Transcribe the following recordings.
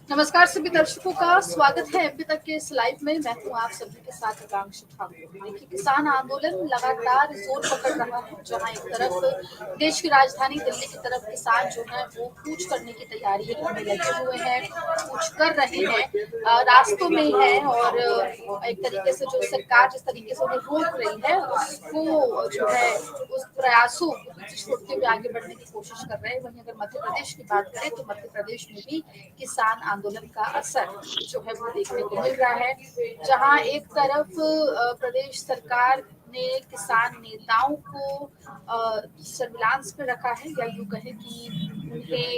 नमस्कार सभी दर्शकों का स्वागत है एमपी तक के इस लाइव में। मैं हूं आप सभी के साथ आकांक्षा ठाकुर। देखिए, किसान आंदोलन लगातार जोर पकड़ रहा है। जहां एक तरफ देश की राजधानी दिल्ली की तरफ किसान जो है वो कूच करने की तैयारी में लगे हुए हैं, कूच कर रहे हैं, रास्तों में है और एक तरीके से जो सरकार जिस तरीके से उन्हें रोक रही है उसको जो है उस प्रयासों को छोड़ते हुए आगे बढ़ने की कोशिश कर रहे हैं। वहीं अगर मध्य प्रदेश की बात करें तो मध्य प्रदेश में भी किसान आंदोलन का असर जो है वो देखने को मिल रहा है। जहां एक तरफ प्रदेश सरकार ने किसान नेताओं को सर्विलांस पे रखा है, या यूं कहें कि उन्हें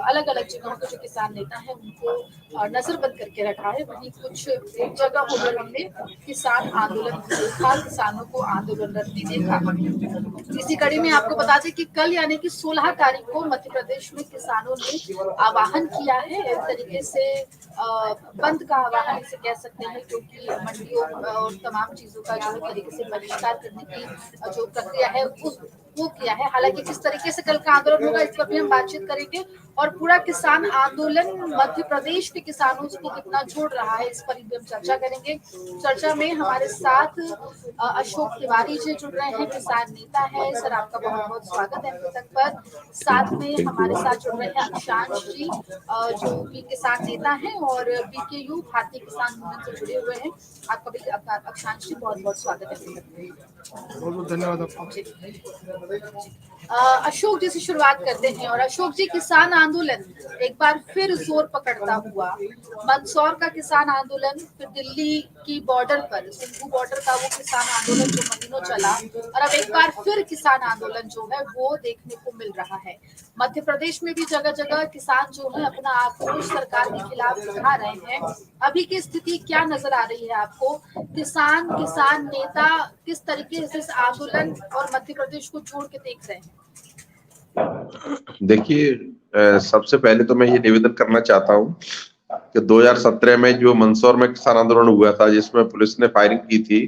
अलग अलग जगहों के जो किसान नेता हैं उनको नजरबंद करके रखा है। वहीं कुछ जगहों पर हमने किसान आंदोलन देखा, किसानों को आंदोलनरत भी देखा। इसी कड़ी में आपको बता दें कि कल यानी कि 16 तारीख को मध्य प्रदेश में किसानों ने आह्वान किया है, एक तरीके से बंद का आह्वान इसे कह सकते हैं, क्योंकि मंडियों और तमाम चीजों का जो तरीके से बहिष्कार करने की जो प्रक्रिया है वो किया है। हालांकि किस तरीके से कल का आंदोलन होगा इस पर भी हम बातचीत करेंगे, और पूरा किसान आंदोलन मध्य प्रदेश के किसानों को कितना जोड़ रहा है इस पर भी हम चर्चा करेंगे। चर्चा में हमारे साथ अशोक तिवारी जी जुड़ रहे हैं, किसान नेता है। सर, आपका बहुत बहुत स्वागत है एमपी तक पर। साथ में हमारे साथ जुड़ रहे हैं अक्षांश जी, जो भी किसान नेता हैं और बीकेयू भारतीय किसान यूनियन से जुड़े हुए हैं। आपका भी अक्षांश जी बहुत बहुत स्वागत है। बहुत बहुत धन्यवाद। अशोक जी से शुरुआत करते हैं। और अशोक जी, किसान आंदोलन एक बार फिर जोर पकड़ता हुआ, मंदसौर का किसान आंदोलन, फिर दिल्ली की बॉर्डर पर सिंघू बॉर्डर का वो किसान आंदोलन जो महीनों चला, और अब एक बार फिर किसान आंदोलन जो है वो देखने को मिल रहा है। मध्य प्रदेश में भी जगह जगह किसान जो है अपना आक्रोश सरकार के खिलाफ दिखा रहे हैं। अभी की स्थिति क्या नजर आ रही है आपको? किसान नेता किस तरीके से इस आंदोलन और मध्य प्रदेश को जोड़ के देख रहे हैं? देखिए, सबसे पहले तो मैं ये निवेदन करना चाहता हूँ कि 2017 में जो मंदसौर में किसान आंदोलन हुआ था, जिसमें पुलिस ने फायरिंग की थी,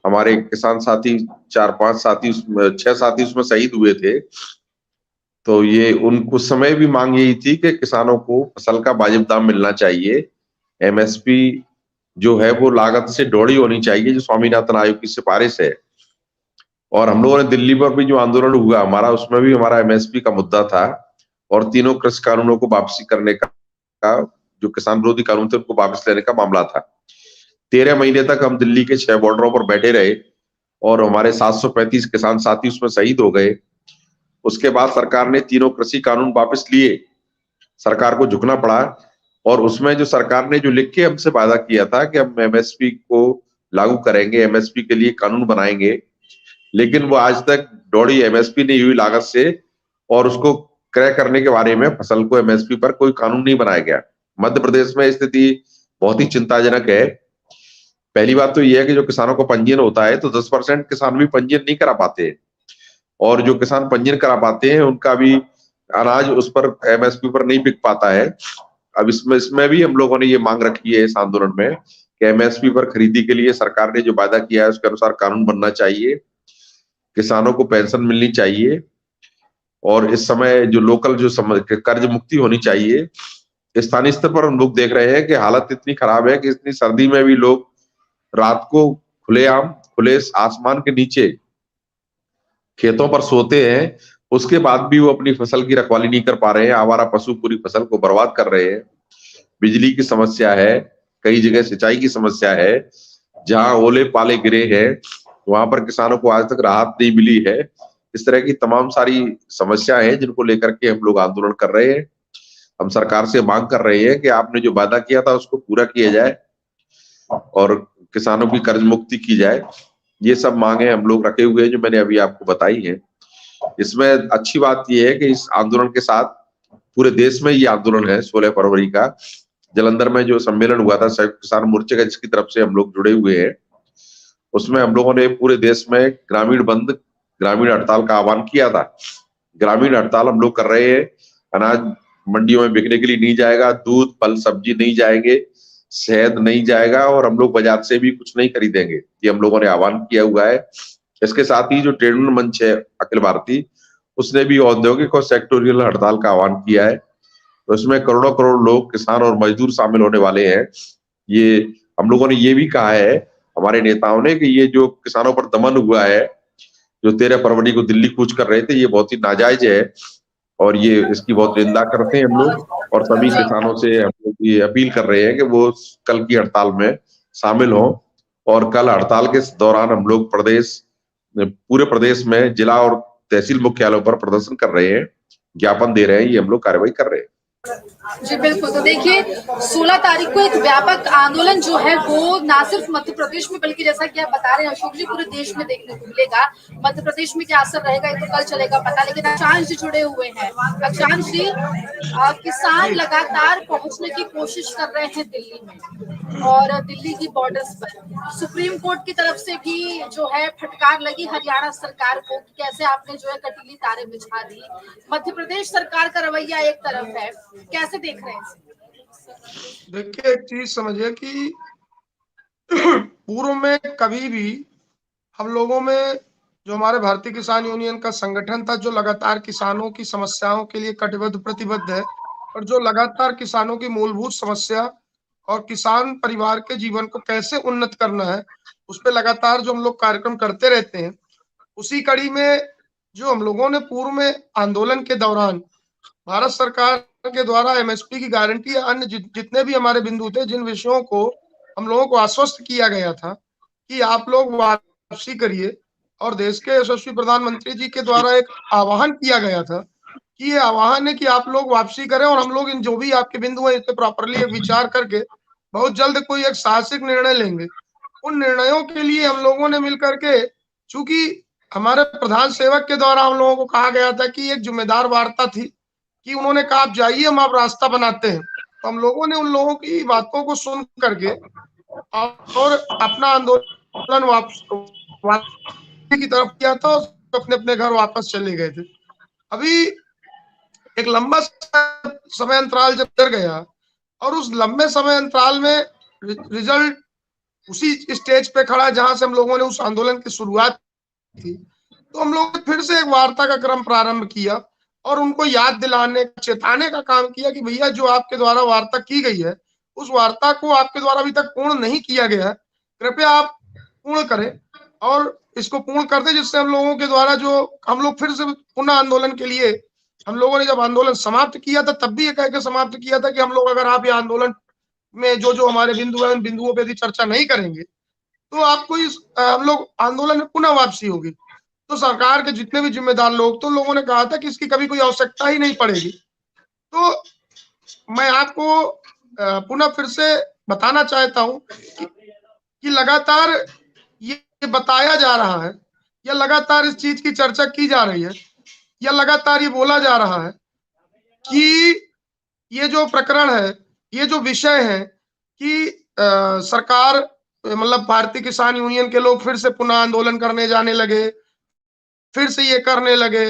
हमारे किसान साथी 4-5 साथी 6 साथी उसमें शहीद हुए थे। तो ये उस समय भी मांग यही थी कि किसानों को फसल का वाजिब दाम मिलना चाहिए। एमएसपी जो है वो लागत से ढोड़ी होनी चाहिए, जो स्वामीनाथन आयोग की सिफारिश है। और हम लोगों ने दिल्ली पर भी जो आंदोलन हुआ हमारा, उसमें भी हमारा एमएसपी का मुद्दा था और तीनों कृषि कानूनों को वापसी करने का जो किसान विरोधी कानून थे उनको वापस लेने का मामला था। 13 महीने तक हम दिल्ली के 6 बॉर्डरों पर बैठे रहे और हमारे 735 किसान साथी उसमें शहीद हो गए। उसके बाद सरकार ने तीनों कृषि कानून वापस लिए, सरकार को झुकना पड़ा। और उसमें जो सरकार ने जो लिख के हमसे वादा किया था कि हम एमएसपी को लागू करेंगे, एमएसपी के लिए कानून बनाएंगे, लेकिन वो आज तक ढोड़ी एमएसपी नहीं हुई लागत से, और उसको क्रय करने के बारे में फसल को एमएसपी पर कोई कानून नहीं बनाया गया। मध्य प्रदेश में स्थिति बहुत ही चिंताजनक है। पहली बात तो यह है कि जो किसानों को पंजीयन होता है तो 10% किसान भी पंजीयन नहीं करा पाते, और जो किसान पंजीयन करा पाते हैं उनका भी अनाज उस पर एमएसपी पर नहीं बिक पाता है। अब इसमें भी हम लोगों ने ये मांग रखी है इस आंदोलन में कि एमएसपी पर खरीदी के लिए सरकार ने जो वादा किया है उसके अनुसार कानून बनना चाहिए, किसानों को पेंशन मिलनी चाहिए, और इस समय जो लोकल जो कर्ज मुक्ति होनी चाहिए। स्थानीय स्तर पर हम लोग देख रहे हैं कि हालत इतनी खराब है कि इतनी सर्दी में भी लोग रात को खुलेआम खुले आसमान के नीचे खेतों पर सोते हैं, उसके बाद भी वो अपनी फसल की रखवाली नहीं कर पा रहे हैं। आवारा पशु पूरी फसल को बर्बाद कर रहे हैं। बिजली की समस्या है, कई जगह सिंचाई की समस्या है। जहां ओले पाले गिरे हैं वहां पर किसानों को आज तक राहत नहीं मिली है। इस तरह की तमाम सारी समस्याएं हैं जिनको लेकर के हम लोग आंदोलन कर रहे हैं। हम सरकार से मांग कर रहे हैं कि आपने जो वादा किया था उसको पूरा किया जाए और किसानों की कर्ज मुक्ति की जाए। ये सब मांगे हम लोग रखे हुए हैं जो मैंने अभी आपको बताई है। इसमें अच्छी बात यह है कि इस आंदोलन के साथ पूरे देश में ये आंदोलन है। 16 फरवरी का जालंधर में जो सम्मेलन हुआ था संयुक्त किसान मोर्चे का, जिसकी तरफ से हम लोग जुड़े हुए हैं, उसमें हम लोगों ने पूरे देश में ग्रामीण बंद, ग्रामीण हड़ताल का आह्वान किया था। ग्रामीण हड़ताल हम लोग कर रहे हैं। अनाज मंडियों में बिकने के लिए नहीं जाएगा, दूध फल सब्जी नहीं जाएंगे, शहद नहीं जाएगा, और हम लोग बाजार से भी कुछ नहीं खरीदेंगे। ये हम लोगों ने आह्वान किया हुआ है। इसके साथ ही जो ट्रेड यूनियन मंच है अखिल भारतीय, उसने भी औद्योगिक और सेक्टोरियल हड़ताल का आह्वान किया है। तो इसमें करोड़ों करोड़ लोग, किसान और मजदूर शामिल होने वाले हैं। ये हम लोगों ने ये भी कहा है, हमारे नेताओं ने, कि ये जो किसानों पर दमन हुआ है, जो 13 फरवरी को दिल्ली कूच कर रहे थे, ये बहुत ही नाजायज है और ये इसकी बहुत निंदा करते हैं हम लोग। और सभी किसानों से हम लोग ये अपील कर रहे हैं कि वो कल की हड़ताल में शामिल हों। और कल हड़ताल के दौरान हम लोग पूरे प्रदेश में जिला और तहसील मुख्यालयों पर प्रदर्शन कर रहे हैं, ज्ञापन दे रहे हैं, ये हम लोग कार्रवाई कर रहे हैं। जी बिल्कुल। तो देखिए 16 तारीख को एक व्यापक आंदोलन जो है वो ना सिर्फ मध्य प्रदेश में बल्कि जैसा कि आप बता रहे हैं अशोक जी, पूरे देश में देखने को मिलेगा। मध्य प्रदेश में क्या असर रहेगा ये तो कल चलेगा पता, लेकिन अक्षांश जी जुड़े हुए हैं। अक्षांश जी, किसान लगातार पहुंचने की कोशिश कर रहे हैं दिल्ली में और दिल्ली की बॉर्डर्स पर सुप्रीम कोर्ट की तरफ से भी जो है फटकार लगी हरियाणा सरकार को कि कैसे आपने जो है कटीली तारे बिछा दी। मध्य प्रदेश सरकार का रवैया एक तरफ है, कैसे देख रहे हैं? देखिए, एक चीज समझिए कि पूर्व में कभी भी हम लोगों में जो हमारे भारतीय किसान यूनियन का संगठन था, जो लगातार किसानों की समस्याओं के लिए कटिबद्ध प्रतिबद्ध है और जो लगातार किसानों की मूलभूत समस्या और किसान परिवार के जीवन को कैसे उन्नत करना है, उस पर लगातार जो हम लोग कार्यक्रम करते रहते हैं, उसी कड़ी में जो हम लोगों ने पूर्व में आंदोलन के दौरान भारत सरकार के द्वारा एमएसपी की गारंटी या अन्य जितने भी हमारे बिंदु थे, जिन विषयों को हम लोगों को आश्वस्त किया गया था कि आप लोग वापसी करिए, और देश के यशस्वी प्रधानमंत्री जी के द्वारा एक आह्वान किया गया था कि ये आह्वान है कि आप लोग वापसी करें और हम लोग इन जो भी आपके बिंदु है इस पे प्रॉपरली विचार करके बहुत जल्द कोई एक साहसिक निर्णय लेंगे। उन निर्णयों के लिए हम लोगों ने मिलकर के, चूंकि हमारे प्रधान सेवक के द्वारा हम लोगों को कहा गया था कि एक जिम्मेदार वार्ता थी कि उन्होंने कहा आप जाइए, हम आप रास्ता बनाते हैं, तो हम लोगों ने उन लोगों की बातों को सुन करके और अपना आंदोलन वापस की तरफ किया था और अपने अपने घर वापस चले गए थे। अभी एक लंबा समय अंतराल जब कर गया और उस लंबे समय अंतराल में रिजल्ट उसी स्टेज पे खड़ा जहां से हम लोगों ने उस आंदोलन की शुरुआत की, तो हम लोगों ने फिर से एक वार्ता का क्रम प्रारंभ किया और उनको याद दिलाने, चेताने का काम किया कि भैया जो आपके द्वारा वार्ता की गई है, उस वार्ता को आपके द्वारा अभी तक पूर्ण नहीं किया गया है, कृपया आप पूर्ण करें और इसको पूर्ण कर दें, जिससे हम लोगों के द्वारा जो हम लोग फिर से पुनः आंदोलन के लिए, हम लोगों ने जब आंदोलन समाप्त किया था तब भी ये कह के समाप्त किया था कि हम लोग अगर आप ये आंदोलन में जो जो हमारे बिंदु है उन बिंदुओं पर यदि चर्चा नहीं करेंगे तो आपको इस हम लोग आंदोलन में पुनः वापसी होगी। तो सरकार के जितने भी जिम्मेदार लोग, तो लोगों ने कहा था कि इसकी कभी कोई आवश्यकता ही नहीं पड़ेगी। तो मैं आपको पुनः फिर से बताना चाहता हूं कि लगातार ये बताया जा रहा है या लगातार इस चीज की चर्चा की जा रही है या लगातार ये बोला जा रहा है कि ये जो प्रकरण है, ये जो विषय है कि सरकार मतलब भारतीय किसान यूनियन के लोग फिर से पुनः आंदोलन करने जाने लगे, फिर से ये करने लगे,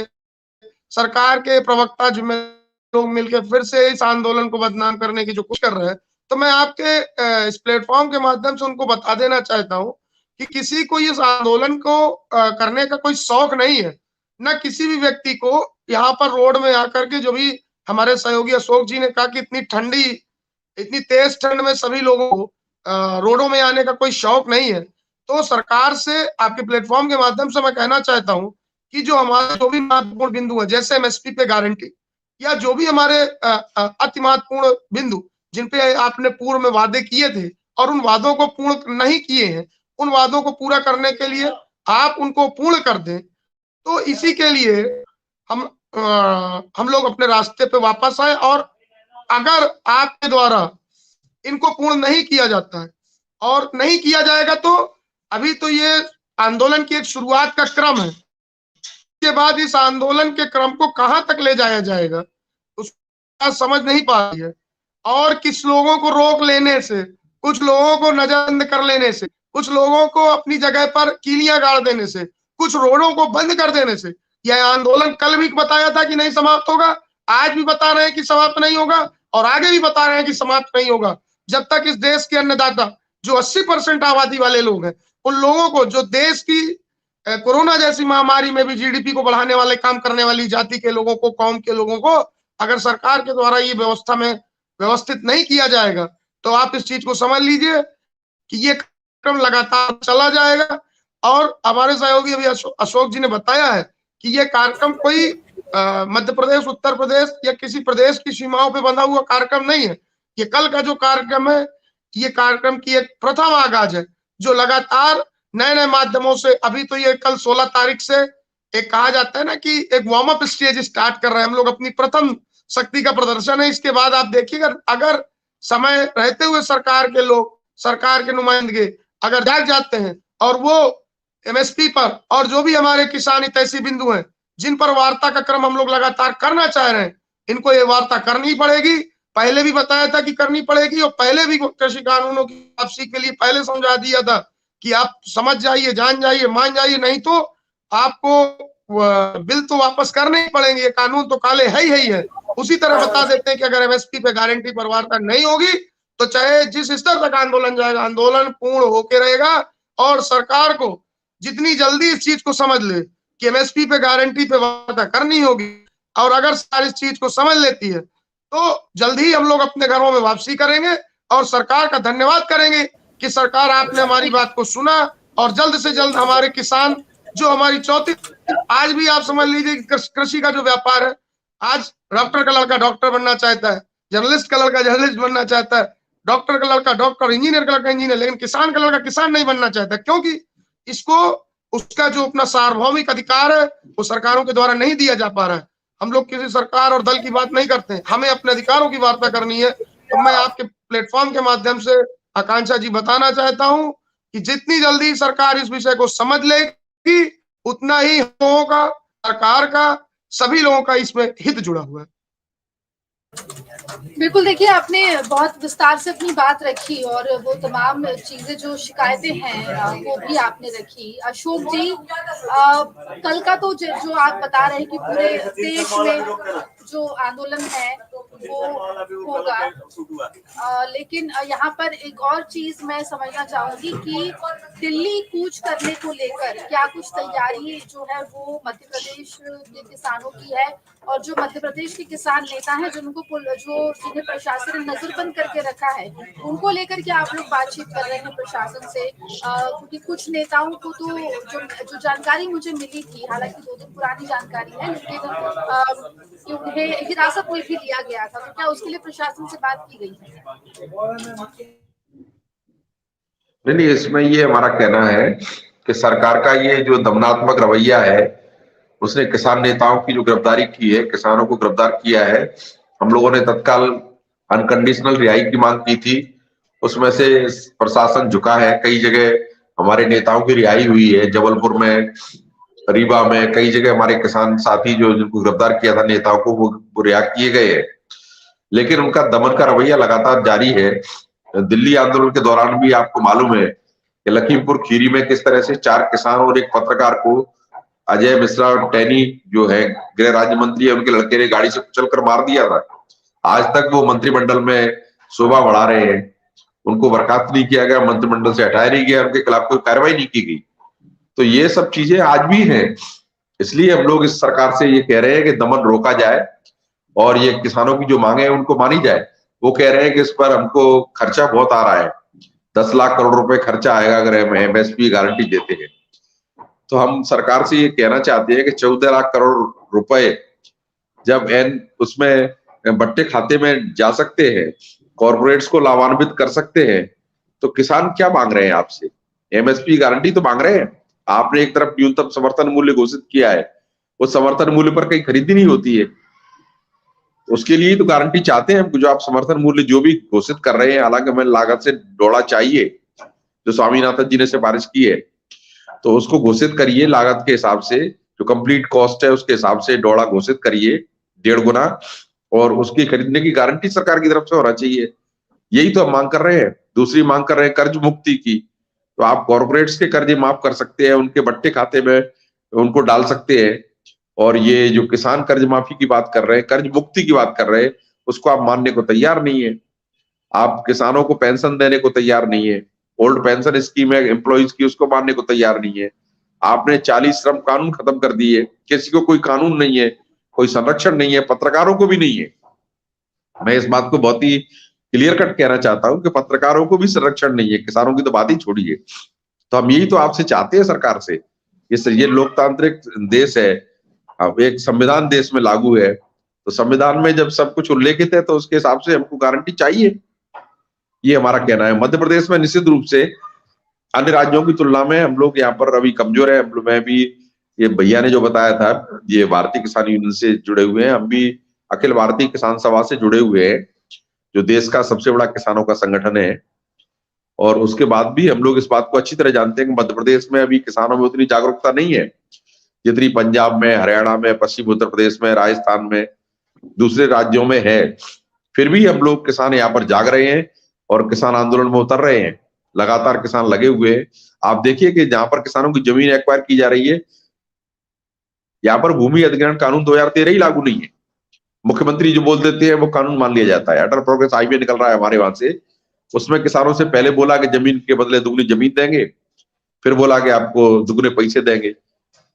सरकार के प्रवक्ता जिम्मे लोग मिलकर फिर से इस आंदोलन को बदनाम करने की जो कुछ कर रहे हैं। तो मैं आपके इस प्लेटफॉर्म के माध्यम से उनको बता देना चाहता हूं कि किसी को इस आंदोलन को करने का कोई शौक नहीं है, न किसी भी व्यक्ति को यहाँ पर रोड में आकर के, जो भी हमारे सहयोगी अशोक जी ने कहा कि इतनी तेज ठंड में सभी लोगों को रोडों में आने का कोई शौक नहीं है। तो सरकार से आपके प्लेटफॉर्म के माध्यम से मैं कहना चाहता हूं कि जो हमारे जो भी महत्वपूर्ण बिंदु है, जैसे एमएसपी पे गारंटी या जो भी हमारे अति महत्वपूर्ण बिंदु जिन पे आपने पूर्व में वादे किए थे और उन वादों को पूर्ण नहीं किए हैं, उन वादों को पूरा करने के लिए आप उनको पूर्ण कर दें। तो इसी के लिए हम लोग अपने रास्ते पे वापस आए और अगर आपके द्वारा इनको पूर्ण नहीं किया जाता है और नहीं किया जाएगा तो अभी तो ये आंदोलन की एक शुरुआत का क्रम है, के बाद इस आंदोलन के क्रम को कहां तक ले जाया जाएगा उसका समझ नहीं पा रही है। और किस लोगों को रोक लेने से, कुछ लोगों को नजरबंद कर लेने से, कुछ लोगों को अपनी जगह पर कीलियां गाड़ देने से, कुछ रोडों को बंद कर देने से, यह आंदोलन कल भी बताया था कि नहीं समाप्त होगा, आज भी बता रहे हैं कि समाप्त नहीं होगा और आगे भी बता रहे हैं कि समाप्त नहीं होगा जब तक इस देश के अन्नदाता जो 80% आबादी वाले लोग हैं, उन लोगों को जो देश की कोरोना जैसी महामारी में भी जीडीपी को बढ़ाने वाले काम करने वाली जाति के लोगों को, कौम के लोगों को अगर सरकार के द्वारा ये व्यवस्था में व्यवस्थित नहीं किया जाएगा तो आप इस चीज को समझ लीजिए कि ये कार्यक्रम लगातार चला जाएगा। और हमारे सहयोगी अभी अशोक जी ने बताया है कि ये कार्यक्रम कोई मध्य प्रदेश, उत्तर प्रदेश या किसी प्रदेश की सीमाओं पे बंधा हुआ कार्यक्रम नहीं है। ये कल का जो कार्यक्रम है, ये कार्यक्रम की एक प्रथम आगाज है जो लगातार नए नए माध्यमों से, अभी तो ये कल 16 तारीख से एक कहा जाता है ना कि एक वार्म अप स्टेज स्टार्ट कर रहे हैं हम लोग, अपनी प्रथम शक्ति का प्रदर्शन है। इसके बाद आप देखिएगा अगर समय रहते हुए सरकार के लोग, सरकार के नुमाइंदगे अगर जाग जाते हैं और वो एमएसपी पर और जो भी हमारे किसान हितैषी बिंदु हैं जिन पर वार्ता का क्रम हम लोग लगातार करना चाह रहे हैं, इनको ये वार्ता करनी पड़ेगी। पहले भी बताया था कि करनी पड़ेगी और पहले भी कृषि कानूनों की वापसी के लिए पहले समझा दिया था कि आप समझ जाइए, जान जाइए, मान जाइए, नहीं तो आपको बिल तो वापस करने ही पड़ेंगे, ये कानून तो काले है ही है। उसी तरह बता देते हैं कि अगर एमएसपी पे गारंटी पर वार्ता नहीं होगी तो चाहे जिस स्तर तक आंदोलन जाएगा, आंदोलन पूर्ण होके रहेगा। और सरकार को जितनी जल्दी इस चीज को समझ ले कि एमएसपी पे गारंटी पे वार्ता करनी होगी और अगर सरकार इस चीज को समझ लेती है तो जल्द ही हम लोग अपने घरों में वापसी करेंगे और सरकार का धन्यवाद करेंगे कि सरकार आपने हमारी बात को सुना और जल्द से जल्द हमारे किसान जो हमारी चौथी, आज भी आप समझ लीजिए कि कृषि का जो व्यापार है, आज डॉक्टर का लड़का डॉक्टर बनना चाहता है, जर्नलिस्ट का लड़का जर्नलिस्ट बनना चाहता है, डॉक्टर का लड़का डॉक्टर, इंजीनियर का लड़का इंजीनियर, लेकिन किसान का लड़का किसान नहीं बनना चाहता, क्योंकि इसको उसका जो अपना सार्वभौमिक अधिकार है वो सरकारों के द्वारा नहीं दिया जा पा रहा है। हम लोग किसी सरकार और दल की बात नहीं करते हैं, हमें अपने अधिकारों की वार्ता करनी है। तो मैं आपके प्लेटफॉर्म के माध्यम से आकांक्षा जी बताना चाहता हूं कि जितनी जल्दी सरकार इस विषय को समझ लेगी उतना ही लोगों का, सरकार का, सभी लोगों का इसमें हित जुड़ा हुआ है। बिल्कुल, देखिए आपने बहुत विस्तार से अपनी बात रखी और वो तमाम चीजें जो शिकायतें हैं वो भी आपने रखी। अशोक जी, कल का तो जो आप बता रहे हैं कि पूरे देश में जो आंदोलन है वो होगा, लेकिन यहाँ पर एक और चीज मैं समझना चाहूंगी कि दिल्ली कूच करने को लेकर क्या कुछ तैयारी जो है वो मध्य प्रदेश के किसानों की है और जो मध्य प्रदेश के किसान नेता हैं जिन्हें प्रशासन ने नजरबंद करके रखा है, उनको लेकर क्या आप लोग बातचीत कर रहे हैं प्रशासन से? क्योंकि कुछ नेताओं को तो जो जानकारी मुझे मिली थी, हालांकि 2 दिन पुरानी जानकारी है, लेकिन उन्हें हिरासत में भी लिया गया था, तो क्या उसके लिए प्रशासन से बात की गई है? नहीं, इसमें ये हमारा कहना है कि सरकार का ये जो दमनात्मक रवैया है, उसने किसान नेताओं की जो गिरफ्तारी की है, किसानों को गिरफ्तार किया है। हम लोगों ने तत्काल अनकंडीशनल रिहाई की मांग की थी, उसमें से प्रशासन झुका है। कई जगह हमारे नेताओं की रिहाई हुई है, जबलपुर में, रीवा में, कई जगह हमारे किसान साथी जिनको गिरफ्तार किया था नेताओं को, वो रिहा किए गए हैं। लेकिन उनका दमन का रवैया लगातार जारी है। दिल्ली आंदोलन के दौरान भी आपको मालूम है कि लखीमपुर खीरी में किस तरह से 4 किसान और एक पत्रकार को अजय मिश्रा और टैनी जो है गृह राज्य मंत्री है, उनके लड़के ने गाड़ी से कुचलकर मार दिया था। आज तक वो मंत्रिमंडल में शोभा बढ़ा रहे हैं, उनको बर्खास्त नहीं किया गया, मंत्रिमंडल से हटाया नहीं गया, उनके खिलाफ कोई कार्रवाई नहीं की गई। तो ये सब चीजें आज भी हैं। इसलिए हम लोग इस सरकार से ये कह रहे हैं कि दमन रोका जाए और ये किसानों की जो मांगे हैं उनको मानी जाए। वो कह रहे हैं कि इस पर हमको खर्चा बहुत आ रहा है, 10 लाख करोड़ रुपए खर्चा आएगा अगर हम एमएसपी गारंटी देते हैं। तो हम सरकार से ये कहना चाहते हैं कि 14 लाख करोड़ रुपए जब उसमें बट्टे खाते में जा सकते हैं, कॉर्पोरेट्स को लाभान्वित कर सकते हैं, तो किसान क्या मांग रहे हैं आपसे? एमएसपी गारंटी तो मांग रहे हैं। आपने एक तरफ न्यूनतम समर्थन मूल्य घोषित किया है, वो समर्थन मूल्य पर कहीं खरीदी नहीं होती है, उसके लिए तो गारंटी चाहते हैं। जो आप समर्थन मूल्य जो भी घोषित कर रहे हैं, हालांकि हमें लागत से डोला चाहिए, जो स्वामीनाथन जी ने सिफारिश की है, तो उसको घोषित करिए लागत के हिसाब से, जो कंप्लीट कॉस्ट है उसके हिसाब से डोला घोषित करिए 1.5 गुना, और उसकी खरीदने की गारंटी सरकार की तरफ से होना चाहिए। यही तो हम मांग कर रहे हैं। दूसरी मांग कर रहे हैं कर्ज मुक्ति की। तो आप कॉर्पोरेट्स के कर्जे माफ कर सकते हैं, उनके बट्टे खाते में उनको डाल सकते हैं, और ये जो किसान कर्ज माफी की बात कर रहे हैं, कर्ज मुक्ति की बात कर रहे हैं, उसको आप मानने को तैयार नहीं है। आप किसानों को पेंशन देने को तैयार नहीं है, ओल्ड पेंशन स्कीम है एम्प्लॉइज की, उसको मानने को तैयार नहीं है। आपने 40 श्रम कानून खत्म कर दिए, किसी को कोई कानून नहीं है, कोई संरक्षण नहीं है, पत्रकारों को भी नहीं है। मैं इस बात को बहुत ही क्लियर कट कहना चाहता हूं कि पत्रकारों को भी संरक्षण नहीं है, किसानों की तो बात ही छोड़िए। तो हम यही तो आपसे चाहते हैं सरकार से, ये लोकतांत्रिक देश है, अब एक संविधान देश में लागू है, तो संविधान में जब सब कुछ उल्लेखित है तो उसके हिसाब से हमको गारंटी चाहिए, ये हमारा कहना है। मध्य प्रदेश में निश्चित रूप से अन्य राज्यों की तुलना में हम लोग यहाँ पर अभी कमजोर है। मैं भी, ये भैया ने जो बताया था, ये भारतीय किसान यूनियन से जुड़े हुए हैं, हम भी अखिल भारतीय किसान सभा से जुड़े हुए हैं, जो देश का सबसे बड़ा किसानों का संगठन है। और उसके बाद भी हम लोग इस बात को अच्छी तरह जानते हैं कि मध्य प्रदेश में अभी किसानों में उतनी जागरूकता नहीं है जितनी पंजाब में, हरियाणा में, पश्चिम उत्तर प्रदेश में, राजस्थान में, दूसरे राज्यों में है। फिर भी हम लोग किसान यहाँ पर जाग रहे हैं और किसान आंदोलन में उतर रहे हैं, लगातार किसान लगे हुए हैं। आप देखिए कि जहां पर किसानों की जमीन एक्वायर की जा रही है, यहाँ पर भूमि अधिग्रहण कानून 2013 ही लागू नहीं है। मुख्यमंत्री जो बोल देते हैं वो कानून मान लिया जाता है। अटल प्रोग्रेस हाईवे निकल रहा है हमारे वहां से, उसमें किसानों से पहले बोला कि जमीन के बदले दुगनी जमीन देंगे, फिर बोला कि आपको दुगने पैसे देंगे।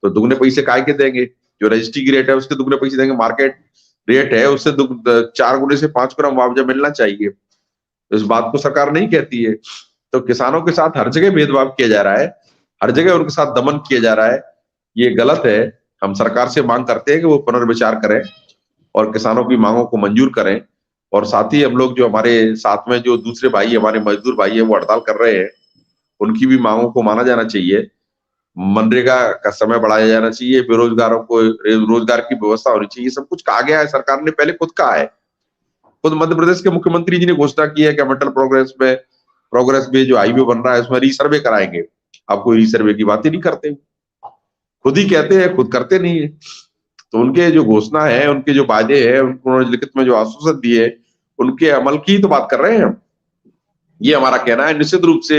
तो दुगने पैसे काय के देंगे? जो रजिस्ट्री की रेट है उसके दुगने पैसे देंगे, मार्केट रेट है उससे 4 गुने से 5 गुना मुआवजा मिलना चाहिए। इस बात को सरकार नहीं कहती है। तो किसानों के साथ हर जगह भेदभाव किया जा रहा है, हर जगह उनके साथ दमन किया जा रहा है, ये गलत है। हम सरकार से मांग करते हैं कि वो पुनर्विचार करें और किसानों की मांगों को मंजूर करें। और साथ ही हम लोग जो हमारे साथ में जो दूसरे भाई, हमारे मजदूर भाई है, वो हड़ताल कर रहे हैं, उनकी भी मांगों को माना जाना चाहिए। मनरेगा का समय बढ़ाया जाना चाहिए, बेरोजगारों को रोजगार की व्यवस्था होनी चाहिए। सब कुछ कहा गया है, सरकार ने पहले खुद कहा है। खुद मध्य प्रदेश के मुख्यमंत्री जी ने घोषणा की है कि अटल प्रोग्रेस में जो हाईवे बन रहा है उसमें रीसर्वे कराएंगे। आप कोई रीसर्वे की बात ही नहीं करते, खुद ही कहते हैं, खुद करते नहीं है। तो उनके जो घोषणा है, उनके जो वादे हैं, उन्होंने लिखित में जो आश्वासन दिए, उनके अमल की तो बात कर रहे हैं हम। ये हमारा कहना है। निश्चित रूप से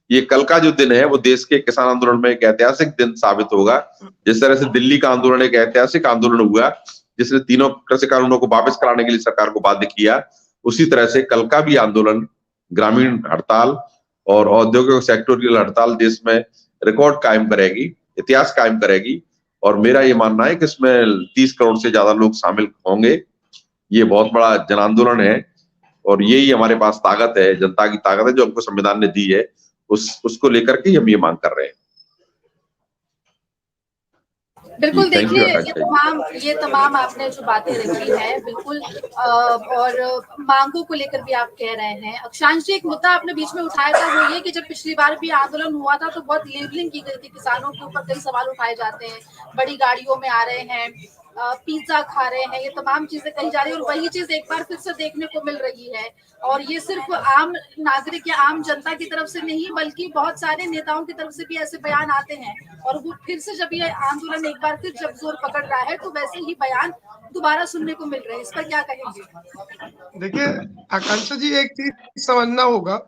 ये कल का जो दिन है वो देश के किसान आंदोलन में एक ऐतिहासिक दिन साबित होगा। जिस तरह से दिल्ली का आंदोलन एक ऐतिहासिक आंदोलन हुआ जिसने तीनों कृषि कानूनों को वापस कराने के लिए सरकार को बाध्य किया, उसी तरह से कल का भी आंदोलन, ग्रामीण हड़ताल और औद्योगिक सेक्टोरियल हड़ताल देश में रिकॉर्ड कायम करेगी, इतिहास कायम करेगी। और मेरा ये मानना है कि इसमें 30 करोड़ से ज्यादा लोग शामिल होंगे। ये बहुत बड़ा जन आंदोलन है और यही हमारे पास ताकत है, जनता की ताकत है जो हमको संविधान ने दी है, उसको लेकर के हम ये मांग कर रहे हैं। बिल्कुल, देखिए ये तमाम आपने जो बातें रखी है, बिल्कुल और मांगों को लेकर भी आप कह रहे हैं। अक्षांश जी, एक मुद्दा आपने बीच में उठाया था, वो ये कि जब पिछली बार भी आंदोलन हुआ था तो बहुत लेबलिंग की गई थी, किसानों के ऊपर कई सवाल उठाए जाते हैं, बड़ी गाड़ियों में आ रहे हैं, पिज्जा खा रहे हैं, ये तमाम चीजें कही जा रही है और वही चीज एक बार फिर से देखने को मिल रही है। और ये सिर्फ आम नागरिक या आम जनता की तरफ से नहीं, बल्कि बहुत सारे नेताओं की तरफ से भी ऐसे बयान आते हैं। और वो फिर से जब ये आंदोलन एक बार फिर जब जोर पकड़ रहा है तो वैसे ही बयान दोबारा सुनने को मिल रहे हैं। इस पर क्या कहेंगे? देखिए आकांक्षा जी, एक चीज समझना होगा,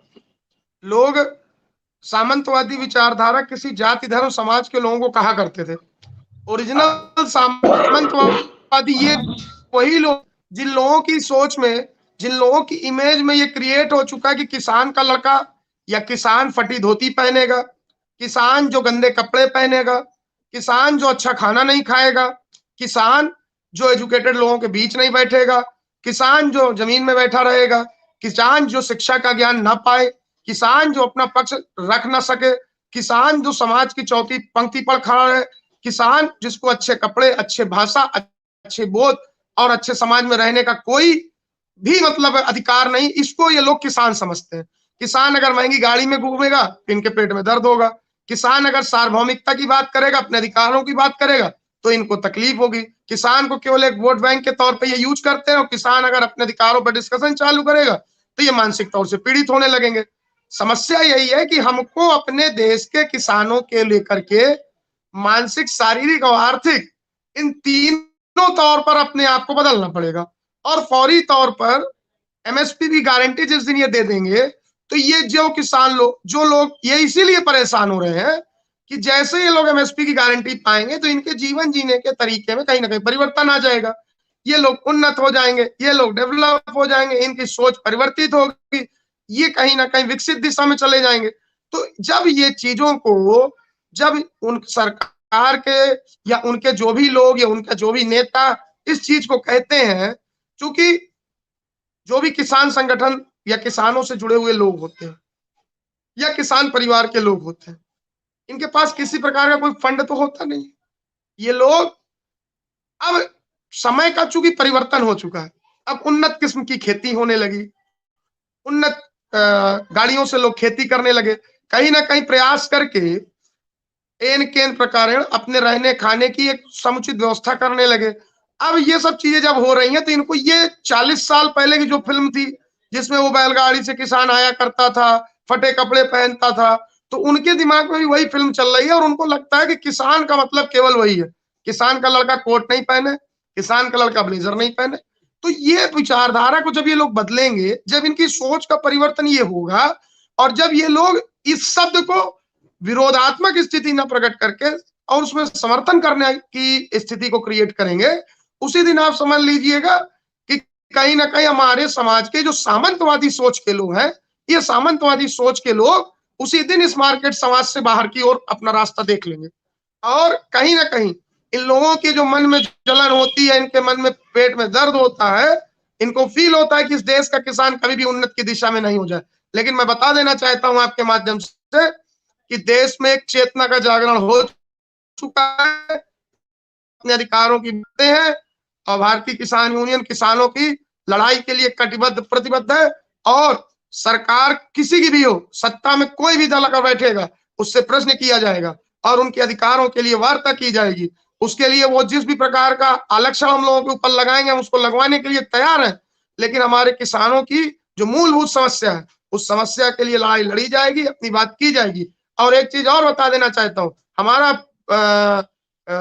लोग सामंतवादी विचारधारा किसी जाति धर्म समाज के लोगों को कहा करते थे। ओरिजिनल सामंतवादी ये वही लोग जिन लोगों की सोच में, जिन लोगों की इमेज में ये क्रिएट हो चुका है कि किसान का लड़का या किसान फटी धोती पहनेगा, किसान जो गंदे कपड़े पहनेगा, किसान जो अच्छा खाना नहीं खाएगा, किसान जो एजुकेटेड लोगों के बीच नहीं बैठेगा, किसान जो जमीन में बैठा रहेगा, किसान जो शिक्षा का ज्ञान ना पाए, किसान जो अपना पक्ष रख ना सके, किसान जो समाज की चौथी पंक्ति पर खड़ा रहे, किसान जिसको अच्छे कपड़े, अच्छे भाषा, अच्छे बोध और अच्छे समाज में रहने का कोई भी मतलब अधिकार नहीं, इसको ये लोग किसान समझते हैं। किसान अगर महंगी गाड़ी में घूमेगा तो इनके पेट में दर्द होगा, किसान अगर सार्वभौमिकता की बात करेगा, अपने अधिकारों की बात करेगा तो इनको तकलीफ होगी। किसान को केवल एक वोट बैंक के तौर पे ये यूज करते हैं और किसान अगर अपने अधिकारों पर डिस्कशन चालू करेगा तो ये मानसिक तौर से पीड़ित होने लगेंगे। समस्या यही है कि हमको अपने देश के किसानों के लेकर के मानसिक, शारीरिक और आर्थिक इन तीनों तौर पर अपने आप को बदलना पड़ेगा। और फौरी तौर पर एमएसपी की गारंटी जिस दिन ये दे देंगे तो ये जो किसान लोग, जो लोग ये इसीलिए परेशान हो रहे हैं कि जैसे ये लोग एमएसपी की गारंटी पाएंगे तो इनके जीवन जीने के तरीके में कहीं ना कहीं परिवर्तन आ जाएगा, ये लोग उन्नत हो जाएंगे, ये लोग डेवलप हो जाएंगे, इनकी सोच परिवर्तित होगी, ये कहीं ना कहीं विकसित दिशा में चले जाएंगे। तो जब ये चीजों को, जब उन सरकार के या उनके जो भी लोग या उनका जो भी नेता इस चीज को कहते हैं, क्योंकि जो भी किसान संगठन या किसानों से जुड़े हुए लोग होते हैं या किसान परिवार के लोग होते हैं, इनके पास किसी प्रकार का कोई फंड तो होता नहीं। ये लोग अब समय का चूंकि परिवर्तन हो चुका है, अब उन्नत किस्म की खेती होने लगी, उन्नत गाड़ियों से लोग खेती करने लगे, कहीं ना कहीं प्रयास करके एन केन प्रकार अपने रहने खाने की एक समुचित व्यवस्था करने लगे। अब ये सब चीजें जब हो रही हैं तो इनको ये 40 साल पहले की जो फिल्म थी जिसमें वो बैलगाड़ी से किसान आया करता था, फटे कपड़े पहनता था, तो उनके दिमाग में भी वही फिल्म चल रही है और उनको लगता है कि किसान का मतलब केवल वही है, किसान का लड़का कोट नहीं पहने, किसान का लड़का ब्लेजर नहीं पहने। तो ये विचारधारा को जब ये लोग बदलेंगे, जब इनकी सोच का परिवर्तन ये होगा और जब ये लोग इस शब्द को विरोधात्मक स्थिति न प्रकट करके और उसमें समर्थन करने की स्थिति को क्रिएट करेंगे, उसी दिन आप समझ लीजिएगा कि कहीं ना कहीं हमारे समाज के जो सामंतवादी सोच के लोग हैं, ये सामंतवादी सोच के लोग उसी दिन इस मार्केट समाज से बाहर की ओर अपना रास्ता देख लेंगे। और कहीं ना कहीं इन लोगों के जो मन में जलन होती है, इनके मन में पेट में दर्द होता है, इनको फील होता है कि इस देश का किसान कभी भी उन्नत की दिशा में नहीं हो जाए। लेकिन मैं बता देना चाहता हूं आपके माध्यम से कि देश में एक चेतना का जागरण हो चुका है, अपने अधिकारों की बातें हैं और भारतीय किसान यूनियन किसानों की लड़ाई के लिए कटिबद्ध प्रतिबद्ध है। और सरकार किसी की भी हो, सत्ता में कोई भी दल अगर बैठेगा उससे प्रश्न किया जाएगा और उनके अधिकारों के लिए वार्ता की जाएगी। उसके लिए वो जिस भी प्रकार का आरक्षण हम लोगों के ऊपर लगाएंगे हम उसको लगवाने के लिए तैयार हैं, लेकिन हमारे किसानों की जो मूलभूत समस्या है उस समस्या के लिए लड़ाई लड़ी जाएगी, अपनी बात की जाएगी। और एक चीज और बता देना चाहता हूं, हमारा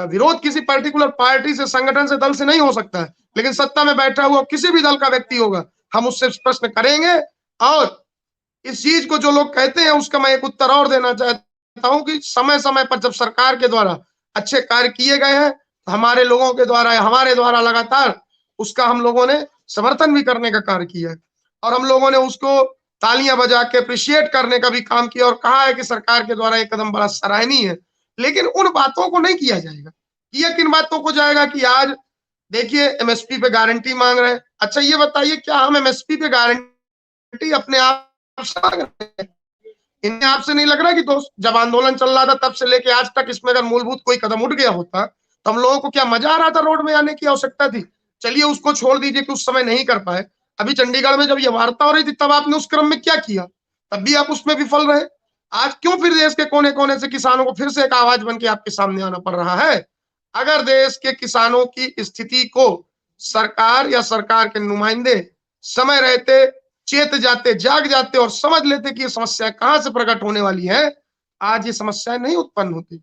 विरोध किसी पर्टिकुलर पार्टी से, संगठन से, दल से नहीं हो सकता है, लेकिन सत्ता में बैठा हुआ किसी भी दल का व्यक्ति होगा, हम उससे प्रश्न करेंगे। और इस चीज को जो लोग कहते हैं उसका मैं एक उत्तर और देना चाहता हूं कि समय समय पर जब सरकार के द्वारा अच्छे कार्य किए गए हैं, हमारे लोगों के द्वारा या हमारे द्वारा लगातार उसका हम लोगों ने समर्थन भी करने का कार्य किया है और हम लोगों ने उसको तालियां बजा के अप्रिशिएट करने का भी काम किया और कहा है कि सरकार के द्वारा एक कदम बड़ा सराहनीय है। लेकिन उन बातों को नहीं किया जाएगा। किया किन बातों को जाएगा कि आज देखिए एमएसपी पे गारंटी मांग रहे हैं। अच्छा ये बताइए, क्या हम एमएसपी पे गारंटी अपने आप से मांग रहे हैं? इन्हें आपसे नहीं लग रहा कि दोस्त जब आंदोलन चल रहा था तब से लेके आज तक इसमें अगर मूलभूत कोई कदम उठ गया होता तो हम लोगों को क्या मजा आ रहा था रोड में आने की आवश्यकता थी? चलिए उसको छोड़ दीजिए कि उस समय नहीं कर पाए, अभी चंडीगढ़ में जब ये वार्ता हो रही थी तब आपने उस क्रम में क्या किया? तब भी आप उसमें विफल रहे। आज क्यों फिर देश के कोने कोने से किसानों को फिर से एक आवाज बन के आपके सामने आना पड़ रहा है? अगर देश के किसानों की स्थिति को सरकार या सरकार के नुमाइंदे समय रहते चेत जाते, जाग जाते और समझ लेते कि ये समस्या कहां से प्रकट होने वाली है, आज ये समस्या नहीं उत्पन्न होती।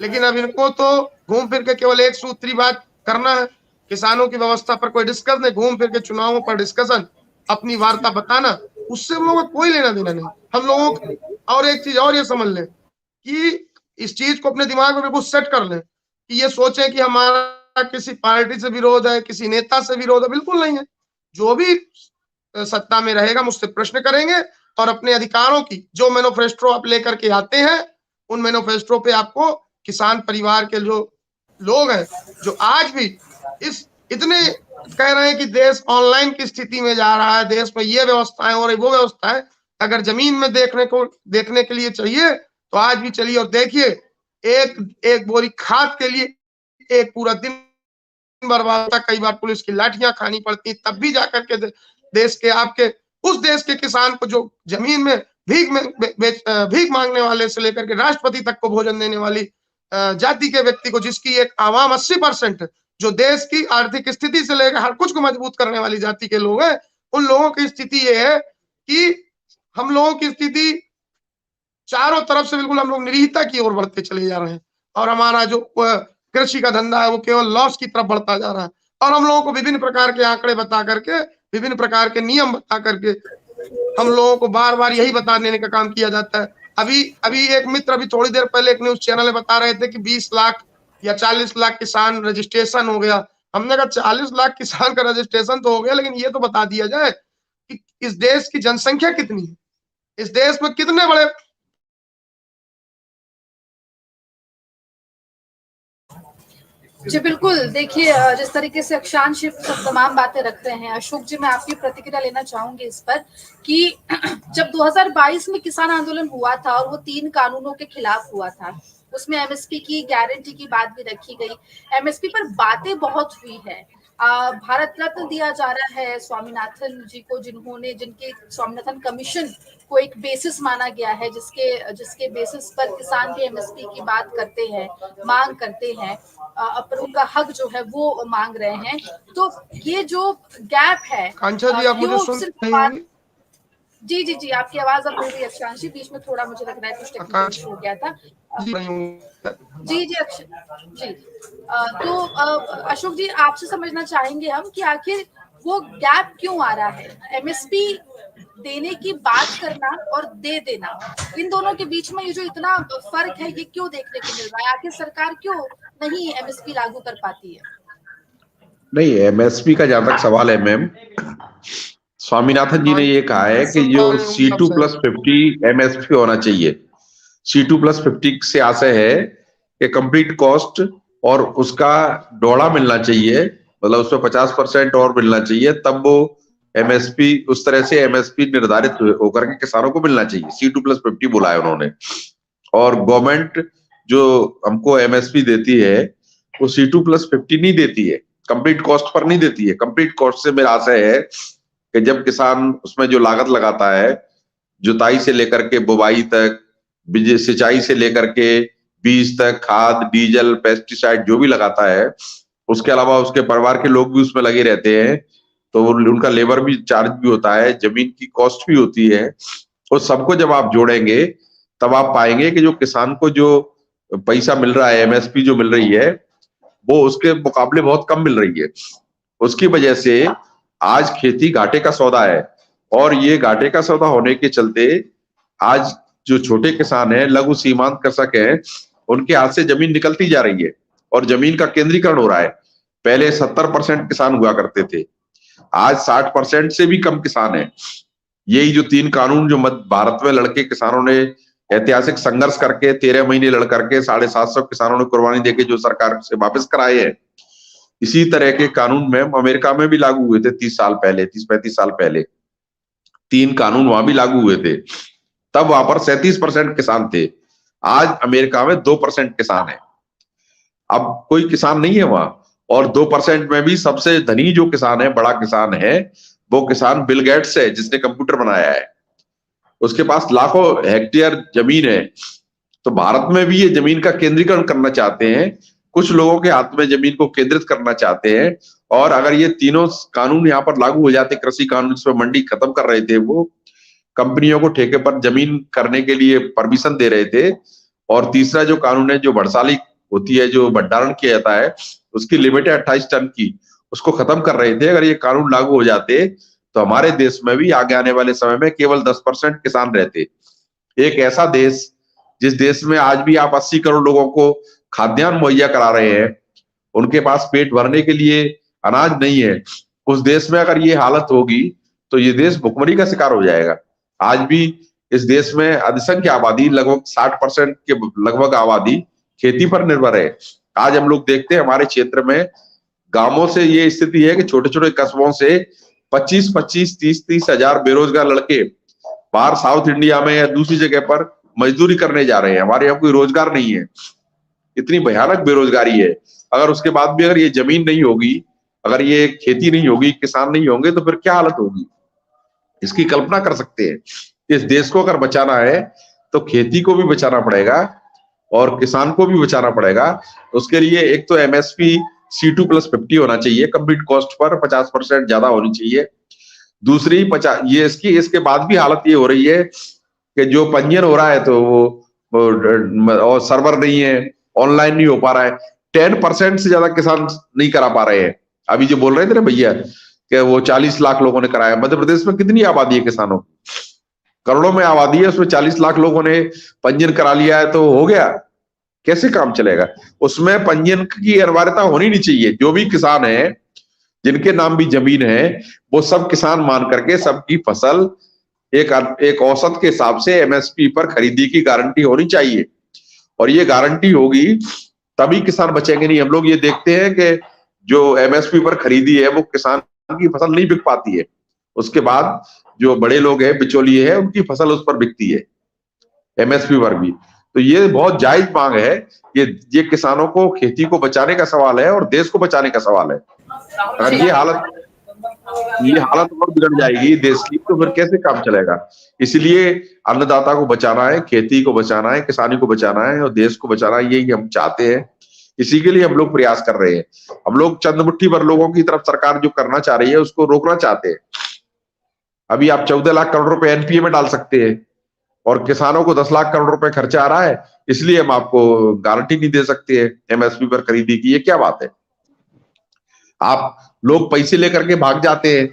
लेकिन अब इनको तो घूम फिर के केवल एक सूत्री बात करना है, किसानों की व्यवस्था पर कोई डिस्कस नहीं, घूम फिर के चुनावों पर डिस्कशन, अपनी वार्ता बताना, उससे हम लोगों को कोई लेना देना नहीं। हम लोगों को और एक चीज और ये समझ लें कि इस चीज को अपने दिमाग में बिल्कुल सेट कर लें कि ये सोचें कि हमारा किसी पार्टी से विरोध है, किसी नेता से विरोध है, बिल्कुल नहीं है। जो भी सत्ता में रहेगा मुझसे प्रश्न करेंगे और अपने अधिकारों की जो मैनिफेस्टो आप लेकर के आते हैं उन मैनिफेस्टो पे आपको किसान परिवार के जो लोग हैं जो आज भी इस इतने कह रहे हैं कि देश ऑनलाइन की स्थिति में जा रहा है, देश में ये व्यवस्था है और वो व्यवस्था है, अगर जमीन में देखने के लिए चाहिए तो आज भी चलिए और देखिए, एक बोरी खाद के लिए एक पूरा दिन बर्बाद होता, कई बार पुलिस की लाठियां खानी पड़ती, तब भी जाकर के देश के आपके उस देश के किसान को जो जमीन में भीख मांगने वाले से लेकर के राष्ट्रपति तक को भोजन देने वाली जाति के व्यक्ति को, जिसकी एक आवाम 80% जो देश की आर्थिक स्थिति से लेकर हर कुछ को मजबूत करने वाली जाति के लोग हैं, उन लोगों की स्थिति ये है कि हम लोगों की स्थिति चारों तरफ से बिल्कुल हम लोग निरीहता की ओर बढ़ते चले जा रहे हैं और हमारा जो कृषि का धंधा है वो केवल लॉस की तरफ बढ़ता जा रहा है। और हम लोगों को विभिन्न प्रकार के आंकड़े बता करके, विभिन्न प्रकार के नियम बता करके हम लोगों को बार बार यही बता देने का काम किया जाता है। अभी एक मित्र अभी थोड़ी देर पहले एक न्यूज चैनल में बता रहे थे कि 20 लाख या 40 लाख किसान रजिस्ट्रेशन हो गया। हमने कहा 40 लाख किसान का रजिस्ट्रेशन तो हो गया, लेकिन ये तो बता दिया जाए कि इस देश की जनसंख्या कितनी है, इस देश में कितने बड़े जी बिल्कुल, देखिए जिस तरीके से अक्षांश सब तमाम बातें रख रहे हैं, अशोक जी मैं आपकी प्रतिक्रिया लेना चाहूंगी इस पर कि जब 2022 में किसान आंदोलन हुआ था और वो 3 कानूनों के खिलाफ हुआ था, उसमें एमएसपी की गारंटी की बात भी रखी गई। एमएसपी पर बातें बहुत हुई है। भारत रत्न दिया जा रहा है स्वामीनाथन जी को, जिनके स्वामीनाथन कमीशन को एक बेसिस माना गया है, जिसके बेसिस पर किसान भी एमएसपी की बात करते हैं, मांग करते हैं, पर उनका हक जो है वो मांग रहे हैं। तो ये जो गैप है, कांचा जी आप मुझे सुन रही होंगी? जी जी जी, आपकी आवाज अब हो रही है अक्षांश जी, बीच में थोड़ा मुझे लग रहा है कुछ टेक्निकल इशू हो गया था। जी जी जी। तो अशोक जी आपसे समझना चाहेंगे हम कि आखिर वो गैप क्यों आ रहा है, एमएसपी देने की बात करना और दे देना, इन दोनों के बीच में ये जो इतना फर्क है, ये क्यों देखने को मिल रहा है? आखिर सरकार क्यों नहीं एमएसपी लागू कर पाती है? नहीं, एमएसपी का जहां तक सवाल है मैम, स्वामीनाथन जी ने ये कहा है कि जो C2+50 एमएसपी होना चाहिए। C2+50 से आशय है कि कंप्लीट कॉस्ट और उसका डोड़ा मिलना चाहिए, मतलब उसमें 50% और मिलना चाहिए, तब वो एमएसपी, उस तरह से एमएसपी निर्धारित होकर के किसानों को मिलना चाहिए। C2+50 बोला है उन्होंने। और गवर्नमेंट जो हमको एमएसपी देती है वो C2+50 नहीं देती है, कंप्लीट कॉस्ट पर नहीं देती है। कंप्लीट कॉस्ट से मेरा आशय है कि जब किसान उसमें जो लागत लगाता है, जुताई से लेकर के बुवाई तक, सिंचाई से लेकर के बीज तक, खाद, डीजल, पेस्टिसाइड जो भी लगाता है, उसके अलावा उसके परिवार के लोग भी उसमें लगे रहते हैं, तो उनका लेबर भी चार्ज भी होता है, जमीन की कॉस्ट भी होती है। उस सबको जब आप जोड़ेंगे तब आप पाएंगे कि जो किसान को जो पैसा मिल रहा है, एमएसपी जो मिल रही है, वो उसके मुकाबले बहुत कम मिल रही है। उसकी वजह से आज खेती घाटे का सौदा है, और ये घाटे का सौदा होने के चलते आज जो छोटे किसान हैं, लघु सीमांत कृषक हैं, उनके हाथ से जमीन निकलती जा रही है और जमीन का केंद्रीकरण हो रहा है। पहले 70% किसान हुआ करते थे, आज 60% से भी कम किसान हैं। यही जो 3 कानून जो मध्य भारत में लड़के किसानों ने ऐतिहासिक संघर्ष करके 13 महीने लड़ करके 750 किसानों ने कुर्बानी देके जो सरकार से वापस कराए हैं, इसी तरह के कानून में अमेरिका में भी लागू हुए थे 30 साल पहले, 30-35 साल पहले 3 कानून वहां भी लागू हुए थे। तब वहां पर 37% किसान थे, आज अमेरिका में 2% किसान है। अब कोई किसान नहीं है वहां, और 2% में भी सबसे धनी जो किसान है, बड़ा किसान है, वो किसान बिल गेट्स है, जिसने कंप्यूटर बनाया है। उसके पास लाखों हेक्टेयर जमीन है। तो भारत में भी ये जमीन का केंद्रीकरण करना चाहते हैं, कुछ लोगों के हाथ में जमीन को केंद्रित करना चाहते हैं। और अगर ये तीनों कानून यहाँ पर लागू हो जाते, कृषि कानून जिसमें मंडी खत्म कर रहे थे, वो कंपनियों को ठेके पर जमीन करने के लिए परमिशन दे रहे थे, और तीसरा जो कानून है, जो भड़साली होती है, जो भंडारण किया जाता है, उसकी लिमिट है 28 टन की, उसको खत्म कर रहे थे। अगर ये कानून लागू हो जाते तो हमारे देश में भी आगे आने वाले समय में केवल 10% किसान रहते। एक ऐसा देश, जिस देश में आज भी आप 80 करोड़ लोगों को खाद्यान्न मुहैया करा रहे हैं, उनके पास पेट भरने के लिए अनाज नहीं है, उस देश में अगर ये हालत होगी तो ये देश भुखमरी का शिकार हो जाएगा। आज भी इस देश में अधिसंख्य आबादी, लगभग 60% के लगभग आबादी खेती पर निर्भर है। आज हम लोग देखते हैं हमारे क्षेत्र में गांवों से ये स्थिति है कि छोटे छोटे कस्बों से 25-25, 30-30 हजार बेरोजगार लड़के बाहर साउथ इंडिया में या दूसरी जगह पर मजदूरी करने जा रहे हैं। हमारे यहाँ कोई रोजगार नहीं है, इतनी भयानक बेरोजगारी है। अगर उसके बाद भी अगर ये जमीन नहीं होगी, अगर ये खेती नहीं होगी, किसान नहीं होंगे, तो फिर क्या हालत होगी, इसकी कल्पना कर सकते हैं। इस देश को अगर बचाना है तो खेती को भी बचाना पड़ेगा और किसान को भी बचाना पड़ेगा। उसके लिए एक तो एमएसपी C2+50 होना चाहिए, कंप्लीट कॉस्ट पर 50% ज्यादा होनी चाहिए। दूसरी इसके बाद भी हालत ये हो रही है कि जो पंजीयन हो रहा है तो वो और सर्वर नहीं है, ऑनलाइन नहीं हो पा रहा है। 10% से ज्यादा किसान नहीं करा पा रहे हैं। अभी जो बोल रहे थे ना भैया कि वो 40 लाख लोगों ने कराया, मध्य प्रदेश में कितनी आबादी है किसानों, करोड़ों में आबादी है, उसमें 40 लाख लोगों ने पंजीयन करा लिया है, तो हो गया, कैसे काम चलेगा? उसमें पंजीयन की अनिवार्यता होनी नहीं चाहिए। जो भी किसान है, जिनके नाम भी जमीन है, वो सब किसान मान करके सबकी फसल एक औसत के हिसाब से एमएसपी पर खरीदी की गारंटी होनी चाहिए। और ये गारंटी होगी तभी किसान बचेंगे। नहीं हम लोग ये देखते हैं कि जो एमएसपी पर खरीदी है वो किसान की फसल नहीं बिक पाती है, उसके बाद जो बड़े लोग हैं बिचौलिए हैं उनकी फसल उस पर बिकती है एमएसपी पर भी। तो ये बहुत जायज मांग है। ये किसानों को, खेती को बचाने का सवाल है और देश को बचाने का सवाल है। अगर ये हालत और बिगड़ जाएगी देश की तो फिर कैसे काम चलेगा। इसलिए अन्नदाता को बचाना है, खेती को बचाना है, किसानी को बचाना है और देश को बचाना है, यही हम चाहते हैं। इसी के लिए हम लोग प्रयास कर रहे हैं। हम लोग चंद मुट्ठी भर लोगों की तरफ सरकार जो करना चाह रही है उसको रोकना चाहते हैं। अभी आप 14 लाख करोड़ रुपए एनपीए में डाल सकते हैं और किसानों को 10 लाख करोड़ रुपए खर्चा आ रहा है, इसलिए हम आपको गारंटी नहीं दे सकते हैं एमएसपी पर खरीदी की। ये क्या बात है। आप लोग पैसे लेकर के भाग जाते हैं,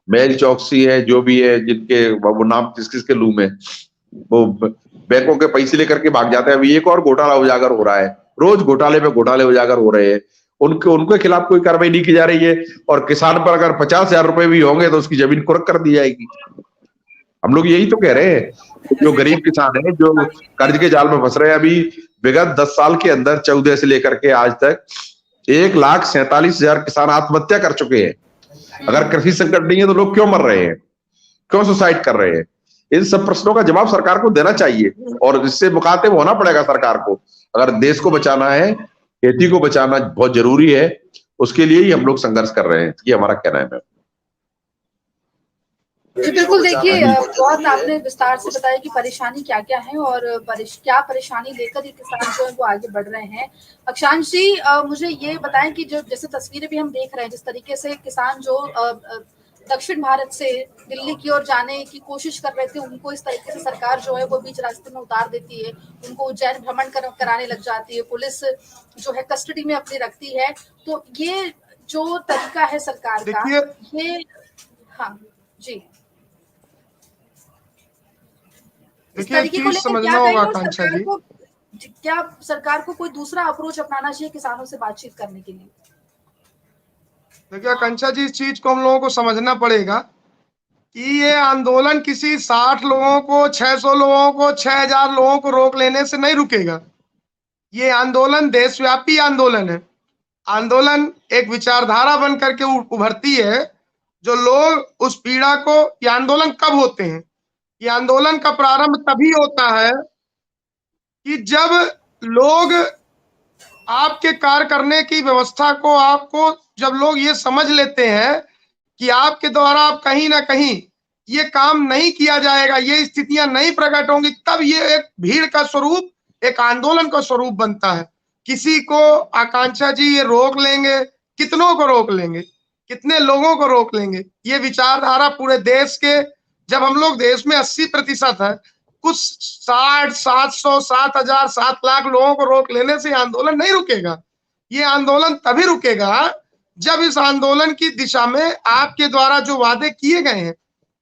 मेल चौकसी है जो भी है, जिनके वो नाम किस किस के लूम है, वो बैंकों के पैसे लेकर के भाग जाते हैं। अभी एक और घोटाला उजागर हो रहा है, रोज घोटाले पे घोटाले उजागर हो रहे हैं। उनके खिलाफ कोई कार्रवाई नहीं की जा रही है और किसान पर अगर 50,000 रुपए भी होंगे तो उसकी जमीन कुर्क कर दी जाएगी। हम लोग यही तो कह रहे हैं। जो गरीब किसान है जो कर्ज के जाल में फंस रहे हैं, अभी विगत 10 साल के अंदर 14 से लेकर के आज तक 1,47,000 किसान आत्महत्या कर चुके हैं। अगर कृषि संकट नहीं है तो लोग क्यों मर रहे हैं, क्यों सुसाइड कर रहे हैं? इन सब प्रश्नों का जवाब सरकार को देना चाहिए और इससे मुखातिब होना पड़ेगा सरकार को। अगर देश को बचाना है, खेती को बचाना बहुत जरूरी है, उसके लिए ही हम लोग संघर्ष कर रहे हैं। ये हमारा कहना है। जी बिल्कुल, देखिए बहुत आपने विस्तार से बताया कि परेशानी क्या क्या है और क्या परेशानी लेकर ये किसान जो है वो आगे बढ़ रहे हैं। अक्षांश जी मुझे ये बताएं कि जो जैसे तस्वीरें भी हम देख रहे हैं, जिस तरीके से किसान जो दक्षिण भारत से दिल्ली की ओर जाने की कोशिश कर रहे थे, उनको इस तरीके से सरकार जो है वो बीच रास्ते में उतार देती है, उनको उज्जैन भ्रमण कराने लग जाती है, पुलिस जो है कस्टडी में अपनी रखती है। तो ये जो तरीका है सरकार का, ये हाँ जी, देखिए एक चीज समझना होगा आकांक्षा जी, क्या सरकार को कोई दूसरा अप्रोच अपनाना चाहिए किसानों से बातचीत करने के लिए? देखिए आकांक्षा जी, इस चीज को हम लोगों को समझना पड़ेगा कि ये आंदोलन किसी 60 लोगों को, 600 लोगों को, 6,000 लोगों को रोक लेने से नहीं रुकेगा। ये आंदोलन देशव्यापी आंदोलन है। आंदोलन एक विचारधारा बन करके उभरती है। जो लोग उस पीड़ा को, ये आंदोलन कब होते हैं? ये आंदोलन का प्रारंभ तभी होता है कि जब लोग आपके कार्य करने की व्यवस्था को, आपको जब लोग ये समझ लेते हैं कि आपके द्वारा आप कहीं ना कहीं ये काम नहीं किया जाएगा, ये स्थितियां नहीं प्रकट होंगी, तब ये एक भीड़ का स्वरूप, एक आंदोलन का स्वरूप बनता है। किसी को आकांक्षा जी ये रोक लेंगे, कितनों को रोक लेंगे, कितने लोगों को रोक लेंगे? ये विचारधारा पूरे देश के, जब हम लोग देश में 80% है, कुछ 60, 700, 7,000, 7 लाख लोगों को रोक लेने से आंदोलन नहीं रुकेगा। ये आंदोलन तभी रुकेगा जब इस आंदोलन की दिशा में आपके द्वारा जो वादे किए गए हैं,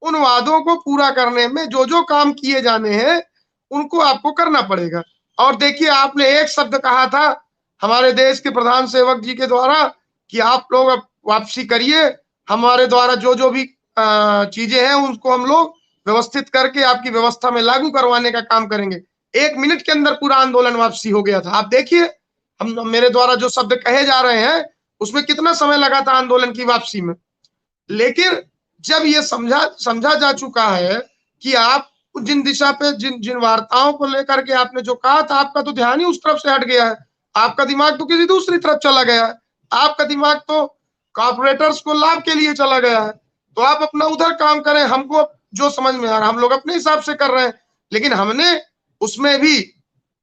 उन वादों को पूरा करने में जो जो काम किए जाने हैं उनको आपको करना पड़ेगा। और देखिए, आपने एक शब्द कहा था हमारे देश के प्रधान सेवक जी के द्वारा कि आप लोग अब वापसी करिए, हमारे द्वारा जो जो भी चीजें हैं उनको हम लोग व्यवस्थित करके आपकी व्यवस्था में लागू करवाने का काम करेंगे। 1 मिनट के अंदर पूरा आंदोलन वापसी हो गया था। आप देखिए, हम मेरे द्वारा जो शब्द कहे जा रहे हैं उसमें कितना समय लगा था आंदोलन की वापसी में। लेकिन जब ये समझा जा चुका है कि आप जिन दिशा पे, जिन वार्ताओं को लेकर के आपने जो कहा था, आपका तो ध्यान ही उस तरफ से हट गया है, आपका दिमाग तो किसी दूसरी तरफ चला गया है, आपका दिमाग तो कॉर्पोरेटर्स को लाभ के लिए चला गया है। तो आप अपना उधर काम करें, हमको जो समझ में आ रहा है हम लोग अपने हिसाब से कर रहे हैं। लेकिन हमने उसमें भी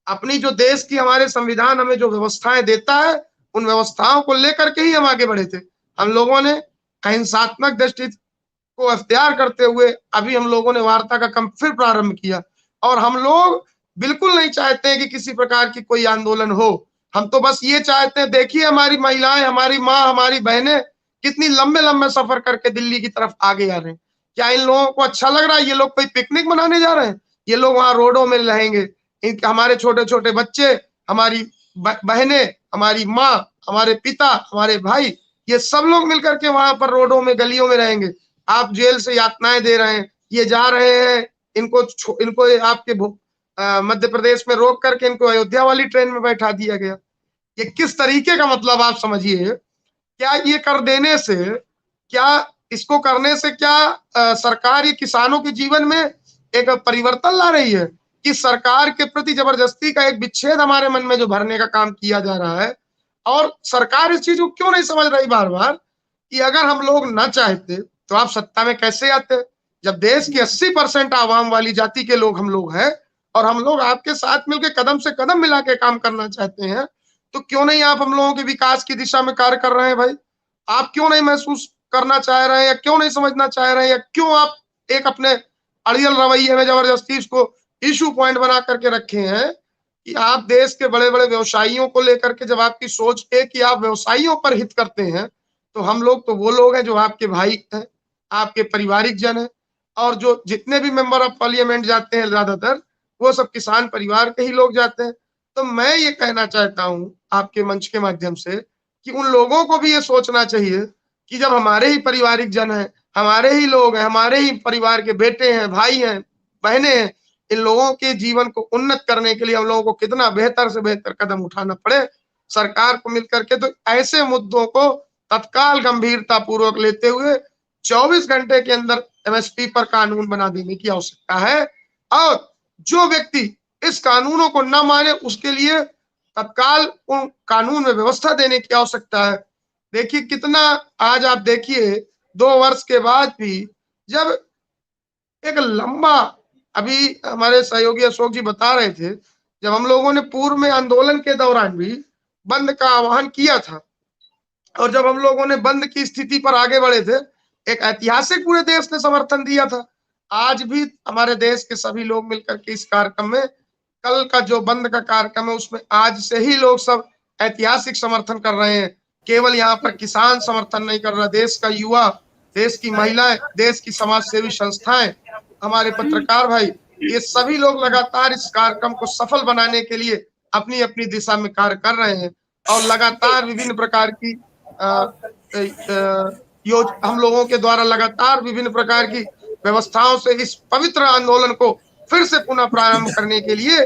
अपनी जो देश की, हमारे संविधान हमें जो व्यवस्थाएं देता है, उन व्यवस्थाओं को लेकर के ही हम आगे बढ़े थे। हम लोगों ने अहिंसात्मक दृष्टि को अख्तियार करते हुए अभी हम लोगों ने वार्ता का काम फिर प्रारंभ किया। और हम लोग बिल्कुल नहीं चाहते हैं कि किसी प्रकार की कोई आंदोलन हो। हम तो बस ये चाहते हैं, देखिए हमारी महिलाएं, हमारी माँ, हमारी बहनें कितनी लंबे लंबे सफर करके दिल्ली की तरफ आगे आ रहे हैं। क्या इन लोगों को अच्छा लग रहा है? ये लोग कोई पिकनिक मनाने जा रहे हैं? ये लोग वहां रोडों में रहेंगे। हमारे छोटे छोटे बच्चे, हमारी बहनें, हमारी माँ, हमारे पिता, हमारे भाई, ये सब लोग मिलकर के वहां पर रोडों में, गलियों में रहेंगे। आप जेल से यातनाएं दे रहे हैं, ये जा रहे हैं, इनको आपके मध्य प्रदेश में रोक करके इनको अयोध्या वाली ट्रेन में बैठा दिया गया। ये किस तरीके का मतलब आप समझिए, क्या ये कर देने से, क्या इसको करने से क्या सरकार ये किसानों के जीवन में एक परिवर्तन ला रही है कि सरकार के प्रति जबरदस्ती का एक विच्छेद हमारे मन में जो भरने का काम किया जा रहा है? और सरकार इस चीज को क्यों नहीं समझ रही बार बार कि अगर हम लोग ना चाहते तो आप सत्ता में कैसे आते? जब देश की 80% आवाम वाली जाति के लोग हम लोग हैं और हम लोग आपके साथ मिलकर कदम से कदम मिला के काम करना चाहते हैं, तो क्यों नहीं आप हम लोगों के विकास की दिशा में कार्य कर रहे हैं भाई? आप क्यों नहीं महसूस करना चाह रहे हैं या क्यों नहीं समझना चाह रहे हैं, या क्यों आप एक अपने अड़ियल रवैये में जबरदस्ती इसको इशू पॉइंट बना करके रखे हैं कि आप देश के बड़े बड़े व्यवसायियों को लेकर के, जब आपकी सोच है कि आप व्यवसायियों पर हित करते हैं, तो हम लोग तो वो लोग हैं जो आपके भाई हैं, आपके पारिवारिक जन हैं, और जो जितने भी मेंबर ऑफ पार्लियामेंट जाते हैं ज्यादातर वो सब किसान परिवार के ही लोग जाते हैं। तो मैं ये कहना चाहता हूँ आपके मंच के माध्यम से कि उन लोगों को भी ये सोचना चाहिए कि जब हमारे ही पारिवारिक जन हैं, हमारे ही लोग हैं, हमारे ही परिवार के बेटे हैं, भाई हैं, बहनें हैं, इन लोगों के जीवन को उन्नत करने के लिए हम लोगों को कितना बेहतर से बेहतर कदम उठाना पड़े सरकार को मिलकर के। तो ऐसे मुद्दों को तत्काल गंभीरता पूर्वक लेते हुए 24 घंटे के अंदर एमएसपी पर कानून बना देने की आवश्यकता है, और जो व्यक्ति इस कानूनों को न माने उसके लिए तत्काल उन कानून में व्यवस्था देने की आवश्यकता है। देखिए कितना, आज आप देखिए 2 वर्ष के बाद भी जब एक लंबा, अभी हमारे सहयोगी अशोक जी बता रहे थे, जब हम लोगों ने पूर्व में आंदोलन के दौरान भी बंद का आह्वान किया था और जब हम लोगों ने बंद की स्थिति पर आगे बढ़े थे, एक ऐतिहासिक पूरे देश ने समर्थन दिया था। आज भी हमारे देश के सभी लोग मिलकर के इस कार्यक्रम में, कल का जो बंद का कार्यक्रम है उसमें आज से ही लोग सब ऐतिहासिक समर्थन कर रहे हैं। केवल यहाँ पर किसान समर्थन नहीं कर रहा, देश का युवा, देश की महिलाएं, देश की समाज सेवी संस्थाएं, हमारे पत्रकार भाई, ये सभी लोग लगातार इस कार्यक्रम को सफल बनाने के लिए अपनी अपनी दिशा में कार्य कर रहे हैं और लगातार विभिन्न प्रकार की हम लोगों के द्वारा लगातार विभिन्न प्रकार की व्यवस्थाओं से इस पवित्र आंदोलन को फिर से पुनः प्रारंभ करने के लिए।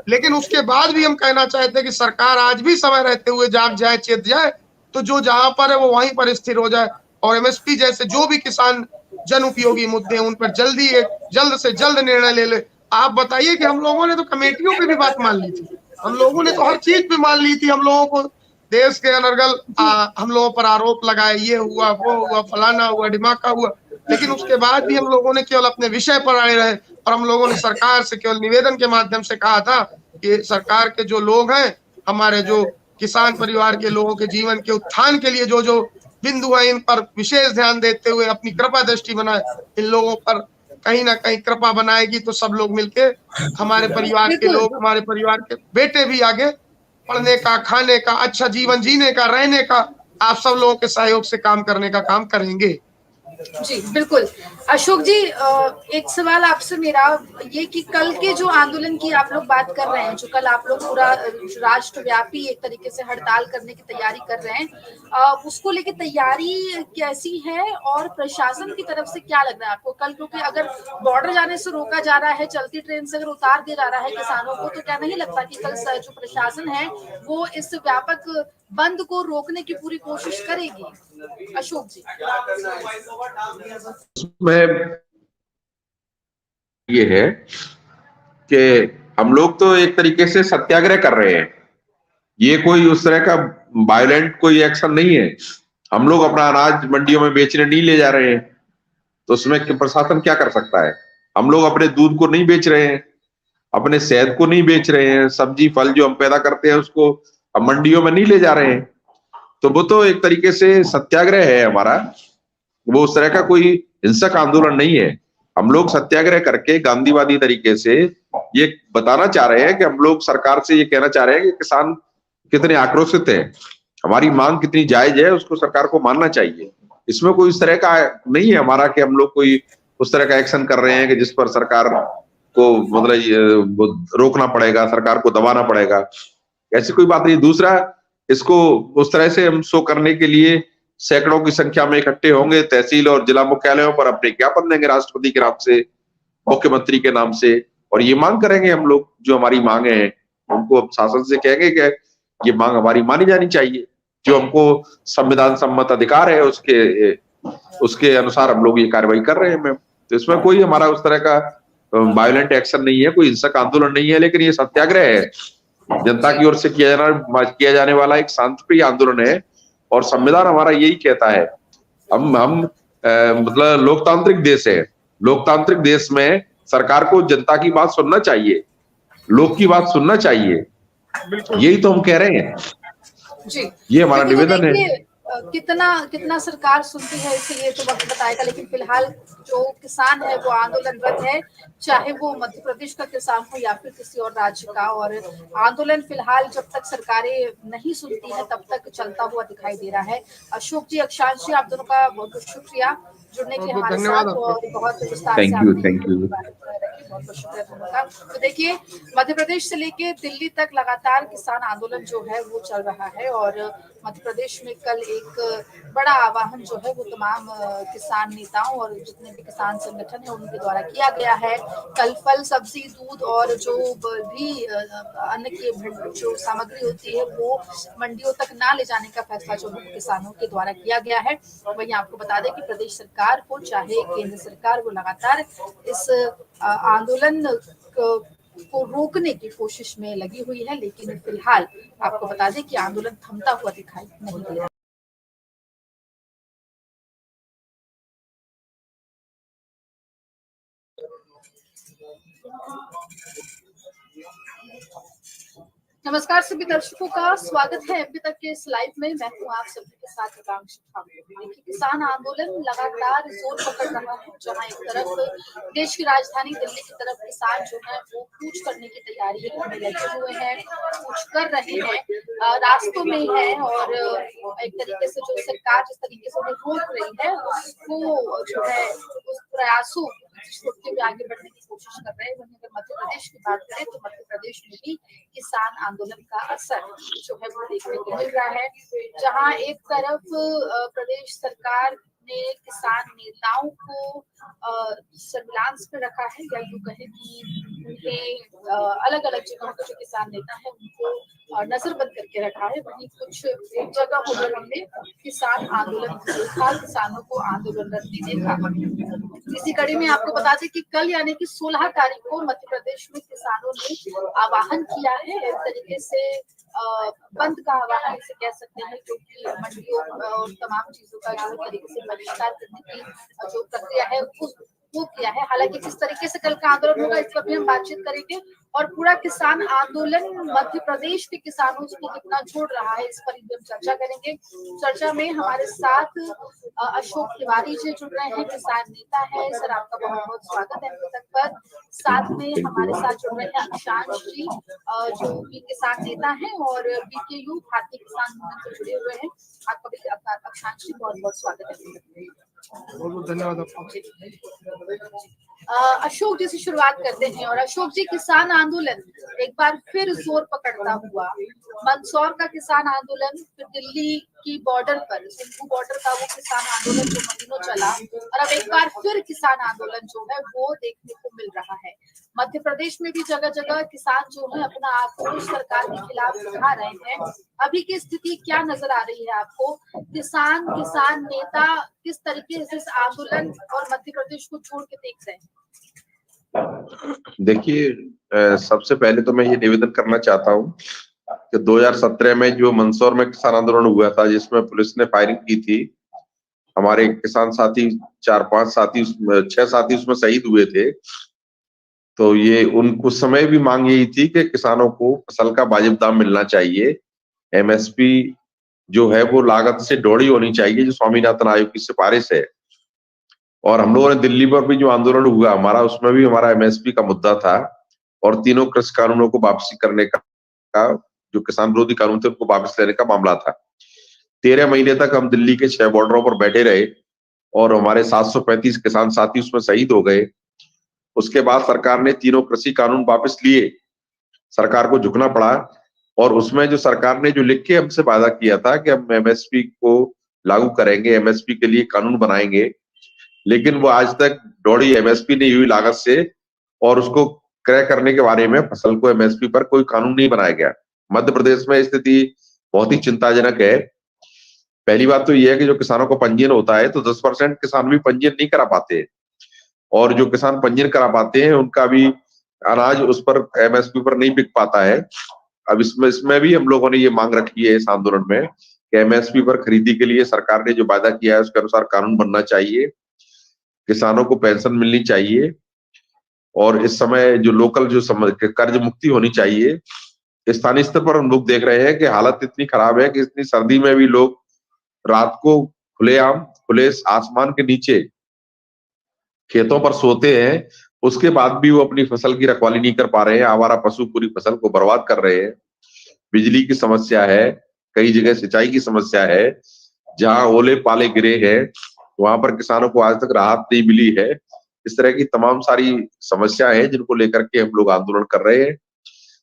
लेकिन उसके बाद भी हम कहना चाहते हैं कि सरकार आज भी समय रहते हुए जाग जाए, चेत जाए, तो जो जहां पर है वो वहीं पर स्थिर हो जाए और एमएसपी जैसे जो भी किसान जन उपयोगी मुद्दे हैं उन पर जल्द से जल्द निर्णय ले ले। आप बताइए कि हम लोगों ने तो कमेटियों पे भी बात मान ली थी, हम लोगों ने तो हर चीज पे मान ली थी। हम लोगों को देश के अनर्गल हम लोगों पर आरोप लगाए, ये हुआ, वो हुआ, फलाना हुआ, ढिमाका हुआ, लेकिन उसके बाद भी हम लोगों ने केवल अपने विषय पर अड़े रहे और हम लोगों ने सरकार से केवल निवेदन के माध्यम से कहा था कि सरकार के जो लोग हैं, हमारे जो किसान परिवार के लोगों के जीवन के उत्थान के लिए जो जो बिंदु है, इन पर विशेष ध्यान देते हुए अपनी कृपा दृष्टि बनाए, इन लोगों पर कहीं ना कहीं कृपा बनाएगी तो सब लोग मिलके, हमारे परिवार के लोग, हमारे परिवार के बेटे भी आगे पढ़ने का, खाने का, अच्छा जीवन जीने का, रहने का, आप सब लोगों के सहयोग से काम करने का काम करेंगे। जी बिल्कुल। अशोक जी, एक सवाल आपसे मेरा ये कि कल के जो आंदोलन की आप लोग बात कर रहे हैं, जो कल आप लोग पूरा राष्ट्रव्यापी एक तरीके से हड़ताल करने की तैयारी कर रहे हैं, उसको लेके तैयारी कैसी है और प्रशासन की तरफ से क्या लग रहा है आपको कल? क्योंकि अगर बॉर्डर जाने से रोका जा रहा है, चलती ट्रेन से अगर उतार दिया जा रहा है किसानों को, तो क्या नहीं लगता कि कल जो प्रशासन है वो इस व्यापक बंद को रोकने की पूरी कोशिश करेगी? अशोक जी, में ये है कि हम लोग तो एक तरीके से सत्याग्रह कर रहे हैं, ये कोई उस तरह का वायलेंट कोई एक्शन नहीं है। हम लोग अपना अनाज मंडियों में बेचने नहीं ले जा रहे हैं, तो उसमें प्रशासन क्या कर सकता है? हम लोग अपने दूध को नहीं बेच रहे हैं, अपने शहद को नहीं बेच रहे हैं, सब्जी फल जो हम पैदा करते हैं उसको हम मंडियों में नहीं ले जा रहे हैं, तो वो तो एक तरीके से सत्याग्रह है हमारा। वो उस तरह का कोई हिंसक आंदोलन नहीं है। हम लोग सत्याग्रह करके गांधीवादी तरीके से ये बताना चाह रहे हैं कि हम लोग सरकार से ये कहना चाह रहे हैं कि किसान कितने आक्रोशित है, हमारी मांग कितनी जायज है, उसको सरकार को मानना चाहिए। इसमें कोई इस तरह का नहीं है हमारा कि हम लोग कोई उस तरह का एक्शन कर रहे हैं कि जिस पर सरकार को मतलब रोकना पड़ेगा, सरकार को दबाना पड़ेगा, ऐसी कोई बात नहीं। दूसरा, इसको उस तरह से हम शो करने के लिए सैकड़ों की संख्या में इकट्ठे होंगे, तहसील और जिला मुख्यालयों पर अपने ज्ञापन देंगे राष्ट्रपति के नाम से, मुख्यमंत्री के नाम से, और ये मांग करेंगे हम लोग, जो हमारी मांगे हैं उनको शासन से कहेंगे कि ये मांग हमारी मानी जानी चाहिए। जो हमको संविधान सम्मत अधिकार है उसके अनुसार हम लोग ये कार्रवाई कर रहे हैं मैम। तो इसमें कोई हमारा उस तरह का वायलेंट एक्शन नहीं है, कोई हिंसक आंदोलन नहीं है, लेकिन ये सत्याग्रह है, जनता की ओर से किया जाने वाला एक शांतिप्रिय आंदोलन है। और संविधान हमारा यही कहता है, हम मतलब लोकतांत्रिक देश है, लोकतांत्रिक देश में सरकार को जनता की बात सुनना चाहिए, लोग की बात सुनना चाहिए, यही तो हम कह रहे हैं जी। ये हमारा निवेदन है। कितना सरकार सुनती है इसे ये तो वक्त बताएगा, लेकिन फिलहाल जो किसान है वो आंदोलनरत है, चाहे वो मध्य प्रदेश का किसान हो या फिर किसी और राज्य का। और आंदोलन फिलहाल जब तक सरकारें नहीं सुनती है तब तक चलता हुआ दिखाई दे रहा है। अशोक जी, अक्षांश जी, आप दोनों का बहुत बहुत शुक्रिया जुड़ने के लिए हमारे साथ, और बहुत विस्तार से थैंक यू। बहुत बहुत शुक्रिया दोनों का। तो देखिए, मध्य प्रदेश से लेके दिल्ली तक लगातार किसान आंदोलन जो है वो चल रहा है, और मध्य प्रदेश में कल एक बड़ा आह्वान जो है वो तमाम किसान नेताओं और जितने भी किसान संगठन है उनके द्वारा किया गया है। कल फल, सब्जी, दूध और जो भी अन्न की जो सामग्री होती है वो मंडियों तक ना ले जाने का फैसला जो है किसानों के द्वारा किया गया है। वहीं आपको बता दें कि प्रदेश सरकार को चाहे केंद्र सरकार वो लगातार इस आंदोलन को रोकने की कोशिश में लगी हुई है, लेकिन फिलहाल आपको बता दें कि आंदोलन थमता हुआ दिखाई नहीं दे रहा। नमस्कार सभी दर्शकों का स्वागत है एमपी तक के इस लाइव में। मैं हूं आप सभी के साथ आकांक्षा ठाकुर। देखिए, किसान आंदोलन लगातार जोर पकड़ रहा है, जहां एक तरफ देश की राजधानी दिल्ली की तरफ किसान जो है वो कूच करने की तैयारी में लगे हुए हैं, कूच कर रहे हैं, रास्तों में है, और एक तरीके से जो सरकार जिस तरीके से उन्हें रोक रही है उसको जो है उस प्रयासों छोड़ते हुए आगे बढ़ने की कोशिश कर रहे हैं। वहीं अगर मध्य प्रदेश की बात करें तो मध्य प्रदेश में भी किसान आंदोलन का असर जो है वो देखने को मिल रहा है, जहां एक तरफ प्रदेश सरकार ने किसान नेताओं को सर्विलांस में रखा है, या यूं कहें कि उन्हें अलग अलग जगहों के जो किसान नेता है उनको नजरबंद करके रखा है। वहीं कुछ जगहों पर हमने किसान आंदोलन देखा, किसानों को आंदोलनरत भी देखा। इसी कड़ी में आपको बता दें कि कल यानी कि 16 तारीख को मध्य प्रदेश में किसानों ने आह्वान किया है, एक तरीके से बंद का आह्वान इसे कह सकते हैं, जो कि मंडियों और तमाम चीजों का जो तरीके से बहिष्कार करने की जो प्रक्रिया है वो किया है। हालांकि किस तरीके से कल का आंदोलन होगा इस पर भी हम बातचीत करेंगे, और पूरा किसान आंदोलन मध्य प्रदेश के किसानों को कितना जोड़ रहा है इस पर भी हम चर्चा करेंगे। चर्चा में हमारे साथ अशोक तिवारी जी जुड़ रहे हैं, किसान नेता है। सर, आपका बहुत बहुत स्वागत है अभी तक पर। साथ में हमारे साथ जुड़ रहे हैं अक्षांश जी, जो भी किसान नेता है और बीकेयू भारतीय किसान यूनियन से जुड़े हुए हैं। आपका भी अक्षांश जी बहुत बहुत स्वागत है। बहुत बहुत धन्यवाद आपका। अशोक जी से शुरुआत करते हैं। और अशोक जी, किसान आंदोलन एक बार फिर जोर पकड़ता हुआ, मंदसौर का किसान आंदोलन, फिर दिल्ली की बॉर्डर पर सिंधु बॉर्डर का वो किसान आंदोलन जो महीनों चला, और अब एक बार फिर किसान आंदोलन जो है वो देखने को मिल रहा है। मध्य प्रदेश में भी जगह जगह किसान जो है अपना आक्रोश सरकार के खिलाफ दिखा रहे हैं। अभी की स्थिति क्या नजर आ रही है आपको? किसान नेता किस तरीके से इस आंदोलन और मध्य प्रदेश को छोड़ के देख रहे हैं? देखिए, सबसे पहले तो मैं ये निवेदन करना चाहता हूँ कि 2017 में जो मंदसौर में किसान आंदोलन हुआ था, जिसमें पुलिस ने फायरिंग की थी, हमारे किसान साथी 4-5 साथी 6 साथी उसमें शहीद हुए थे। तो ये उस समय भी मांग यही थी कि किसानों को फसल का वाजिब दाम मिलना चाहिए, एमएसपी जो है वो लागत से डोड़ी होनी चाहिए, जो स्वामीनाथन आयोग की सिफारिश है। और हम लोगों ने दिल्ली पर भी जो आंदोलन हुआ हमारा, उसमें भी हमारा एमएसपी का मुद्दा था, और तीनों कृषि कानूनों को वापसी करने का जो किसान विरोधी कानून थे उनको वापस लेने का मामला था। 13 महीने तक हम दिल्ली के 6 बॉर्डरों पर बैठे रहे, और हमारे 735 किसान साथी उसमें शहीद हो गए। उसके बाद सरकार ने तीनों कृषि कानून वापस लिए, सरकार को झुकना पड़ा, और उसमें जो सरकार ने जो लिख के हमसे वादा किया था कि हम एमएसपी को लागू करेंगे, एमएसपी के लिए कानून बनाएंगे, लेकिन वो आज तक डोड़ी एमएसपी नहीं हुई लागत से, और उसको क्रय करने के बारे में फसल को एमएसपी पर कोई कानून नहीं बनाया गया। मध्य प्रदेश में स्थिति बहुत ही चिंताजनक है। पहली बात तो यह है कि जो किसानों को पंजीयन होता है तो 10% किसान भी पंजीयन नहीं करा पाते, और जो किसान पंजीयन करा पाते हैं उनका भी अनाज उस पर एमएसपी पर नहीं बिक पाता है। अब इसमें भी हम लोगों ने ये मांग रखी है इस आंदोलन में कि एमएसपी पर खरीदी के लिए सरकार ने जो वादा किया है उसके अनुसार कानून बनना चाहिए, किसानों को पेंशन मिलनी चाहिए, और इस समय जो लोकल जो कर्ज मुक्ति होनी चाहिए। स्थानीय स्तर पर हम लोग देख रहे हैं कि हालत इतनी खराब है कि इतनी सर्दी में भी लोग रात को खुलेआम खुले आसमान के नीचे खेतों पर सोते हैं, उसके बाद भी वो अपनी फसल की रखवाली नहीं कर पा रहे हैं। आवारा पशु पूरी फसल को बर्बाद कर रहे हैं। बिजली की समस्या है, कई जगह सिंचाई की समस्या है। जहां ओले पाले गिरे हैं वहां पर किसानों को आज तक राहत नहीं मिली है। इस तरह की तमाम सारी समस्याएं हैं जिनको लेकर के हम लोग आंदोलन कर रहे हैं।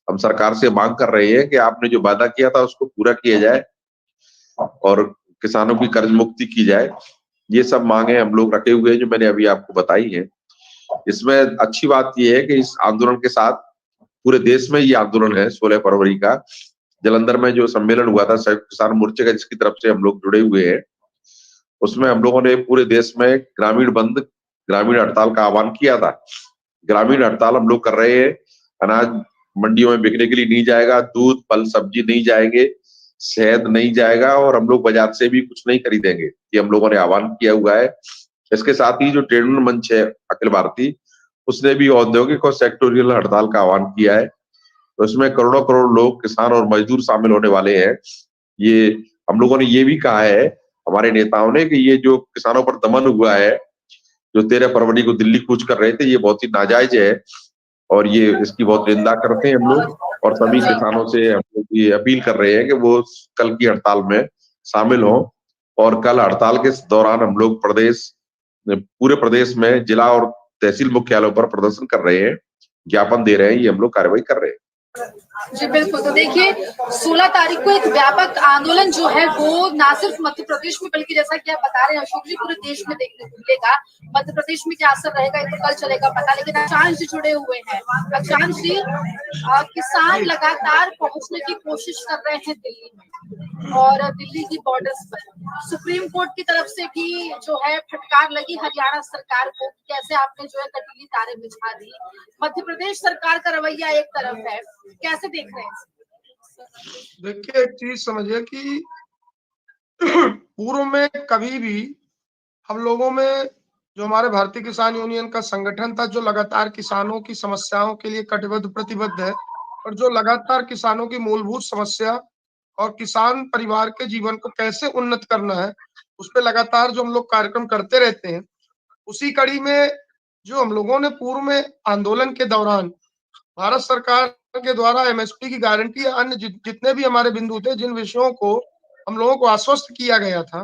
हम सरकार से मांग कर रहे हैं कि आपने जो वादा किया था उसको पूरा किया जाए और किसानों की कर्ज मुक्ति की जाए। ये सब मांगे हम लोग रखे हुए हैं जो मैंने अभी आपको बताई है। इसमें अच्छी बात यह है कि इस आंदोलन के साथ पूरे देश में ये आंदोलन है। 16 फरवरी का जालंधर में जो सम्मेलन हुआ था संयुक्त किसान मोर्चे का, जिसकी तरफ से हम लोग जुड़े हुए हैं, उसमें हम लोगों ने पूरे देश में ग्रामीण बंद, ग्रामीण हड़ताल का आह्वान किया था। ग्रामीण हड़ताल हम लोग कर रहे हैं। अनाज मंडियों में बिकने के लिए नहीं जाएगा, दूध फल सब्जी नहीं जाएंगे, शहद नहीं जाएगा, और हम लोग बाजार से भी कुछ नहीं खरीदेंगे। ये हम लोगों ने आह्वान किया हुआ है। इसके साथ ही जो ट्रेड यूनियन मंच है अखिल भारतीय, उसने भी औद्योगिक और सेक्टोरियल हड़ताल का आह्वान किया है। तो इसमें करोड़ों करोड़ लोग, किसान और मजदूर शामिल होने वाले हैं। ये हम लोगों ने ये भी कहा है हमारे नेताओं ने कि ये जो किसानों पर दमन हुआ है, जो 13 फरवरी को दिल्ली कूच कर रहे थे, ये बहुत ही नाजायज है और ये इसकी बहुत निंदा करते हैं हम लोग। और सभी किसानों से हम लोग ये अपील कर रहे हैं कि वो कल की हड़ताल में शामिल हों। और कल हड़ताल के दौरान हम लोग पूरे प्रदेश में जिला और तहसील मुख्यालयों पर प्रदर्शन कर रहे हैं, ज्ञापन दे रहे हैं, ये हम लोग कार्रवाई कर रहे हैं। जी बिल्कुल। तो देखिए 16 तारीख को एक व्यापक आंदोलन जो है वो ना सिर्फ मध्य प्रदेश में बल्कि जैसा कि आप बता रहे हैं अशोक जी, पूरे देश में देखने को मिलेगा। मध्य प्रदेश में क्या असर रहेगा ये तो कल चलेगा पता, लेकिन अचानक जी जुड़े हुए हैं। अचानक जी किसान लगातार पहुंचने की कोशिश कर रहे हैं दिल्ली में और दिल्ली की बॉर्डर्स पर। सुप्रीम कोर्ट की तरफ से भी जो है फटकार लगी हरियाणा सरकार को, कैसे आपने जो है कटीली तारे बिछा दी। मध्य प्रदेश सरकार का रवैया एक तरफ है, कैसे देख रहे हैं? देखिए एक चीज समझिए कि पूर्व में कभी भी हम लोगों में जो हमारे भारतीय किसान यूनियन का संगठन था, जो लगातार किसानों की समस्याओं के लिए कटिबद्ध प्रतिबद्ध है और जो लगातार किसानों की मूलभूत समस्या और किसान परिवार के जीवन को कैसे उन्नत करना है, उस पर लगातार जो हम लोग कार्यक्रम करते रहते हैं, उसी कड़ी में जो हम लोगों ने पूर्व में आंदोलन के दौरान भारत सरकार के द्वारा एमएसपी की गारंटी या अन्य जितने भी हमारे बिंदु थे, जिन विषयों को हम लोगों को आश्वस्त किया गया था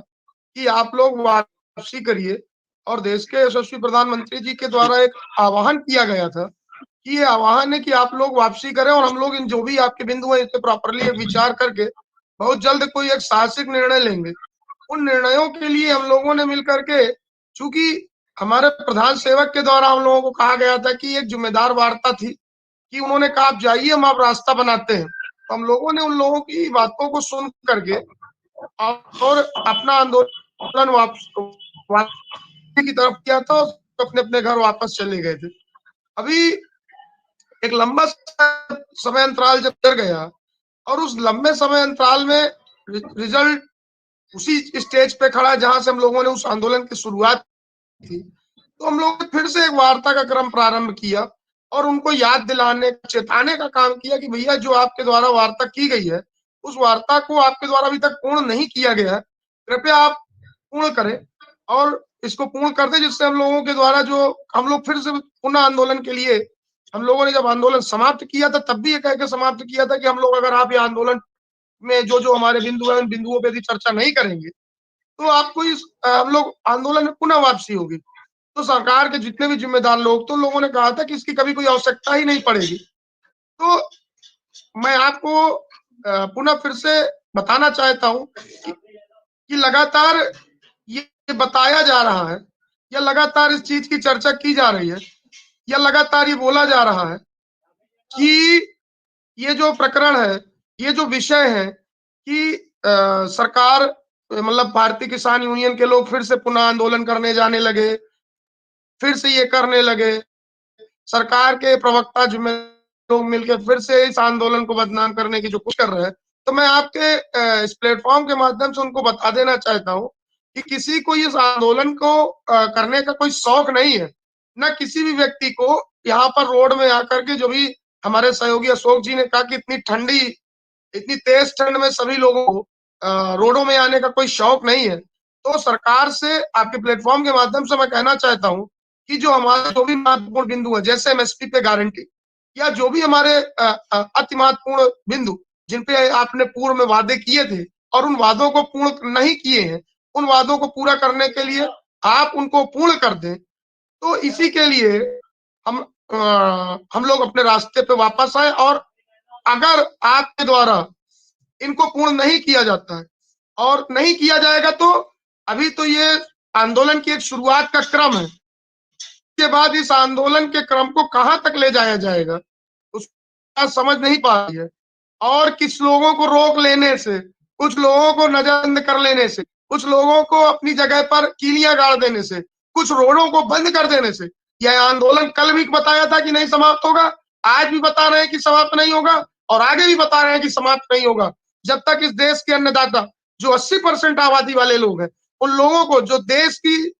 कि आप लोग वापसी करिए, और देश के यशस्वी प्रधानमंत्री जी के द्वारा एक आह्वान किया गया था कि ये आह्वान है कि आप लोग वापसी करें और हम लोग इन जो भी आपके बिंदु हैं इस पे प्रॉपरली विचार करके बहुत जल्द कोई एक साहसिक निर्णय लेंगे। उन निर्णयों के लिए हम लोगों ने मिलकर के, चूंकि हमारे प्रधान सेवक के द्वारा हम लोगों को कहा गया था कि एक जिम्मेदार वार्ता थी कि उन्होंने कहा आप जाइए, हम आप रास्ता बनाते हैं। तो हम लोगों ने उन लोगों की बातों को सुन करके और अपना आंदोलन वापस की तरफ किया था और अपने अपने घर वापस चले गए थे। अभी एक लंबा समय अंतराल जब कर गया और उस लंबे समय अंतराल में रिजल्ट उसी स्टेज पे खड़ा जहां से हम लोगों ने उस आंदोलन की शुरुआत की, तो हम लोगों ने फिर से एक वार्ता का क्रम प्रारंभ किया और उनको याद दिलाने, चेताने का काम किया कि भैया जो आपके द्वारा वार्ता की गई है, उस वार्ता को आपके द्वारा अभी तक पूर्ण नहीं किया गया है, कृपया आप पूर्ण करें और इसको पूर्ण कर दें, जिससे हम लोगों के द्वारा जो हम लोग फिर से पुनः आंदोलन के लिए, हम लोगों ने जब आंदोलन समाप्त किया था तब भी ये कह के समाप्त किया था कि हम लोग अगर आप ये आंदोलन में जो जो हमारे बिंदु है उन बिंदुओं पे भी चर्चा नहीं करेंगे तो आपको इस हम लोग आंदोलन में पुनः वापसी होगी। तो सरकार के जितने भी जिम्मेदार लोग, तो लोगों ने कहा था कि इसकी कभी कोई आवश्यकता ही नहीं पड़ेगी। तो मैं आपको पुनः फिर से बताना चाहता हूं कि लगातार ये बताया जा रहा है या लगातार इस चीज की चर्चा की जा रही है या लगातार ये बोला जा रहा है कि ये जो प्रकरण है ये जो विषय है कि सरकार मतलब भारतीय किसान यूनियन के लोग फिर से पुनः आंदोलन करने जाने लगे, फिर से ये करने लगे, सरकार के प्रवक्ता जिम्मे लोग मिलकर फिर से इस आंदोलन को बदनाम करने की जो कोशिश कर रहे हैं, तो मैं आपके इस प्लेटफॉर्म के माध्यम से उनको बता देना चाहता हूं कि किसी को इस आंदोलन को करने का कोई शौक नहीं है, न किसी भी व्यक्ति को यहाँ पर रोड में आकर के, जो भी हमारे सहयोगी अशोक जी ने कहा कि इतनी तेज ठंड में सभी लोगों को रोडों में आने का कोई शौक नहीं है। तो सरकार से आपके प्लेटफॉर्म के माध्यम से मैं कहना चाहता हूं कि जो हमारे जो भी महत्वपूर्ण बिंदु है, जैसे एमएसपी पे गारंटी या जो भी हमारे अति महत्वपूर्ण बिंदु जिन पे आपने पूर्व में वादे किए थे और उन वादों को पूर्ण नहीं किए हैं, उन वादों को पूरा करने के लिए आप उनको पूर्ण कर दें। तो इसी के लिए हम लोग अपने रास्ते पे वापस आए, और अगर आपके द्वारा इनको पूर्ण नहीं किया जाता है और नहीं किया जाएगा, तो अभी तो ये आंदोलन की एक शुरुआत का क्रम है, के बाद इस आंदोलन के क्रम को कहां तक ले जाया जाएगा उसका समझ नहीं पा रही है। और किस लोगों को रोक लेने से, कुछ लोगों को नजरबंद कर लेने से, कुछ लोगों को अपनी जगह पर कीलियां गाड़ देने से, कुछ रोडों को बंद कर देने से, यह आंदोलन कल भी बताया था कि नहीं समाप्त होगा, आज भी बता रहे हैं कि समाप्त नहीं होगा, और आगे भी बता रहे हैं कि समाप्त नहीं होगा, जब तक इस देश के अन्नदाता जो 80% आबादी वाले लोग हैं, उन लोगों को, जो देश की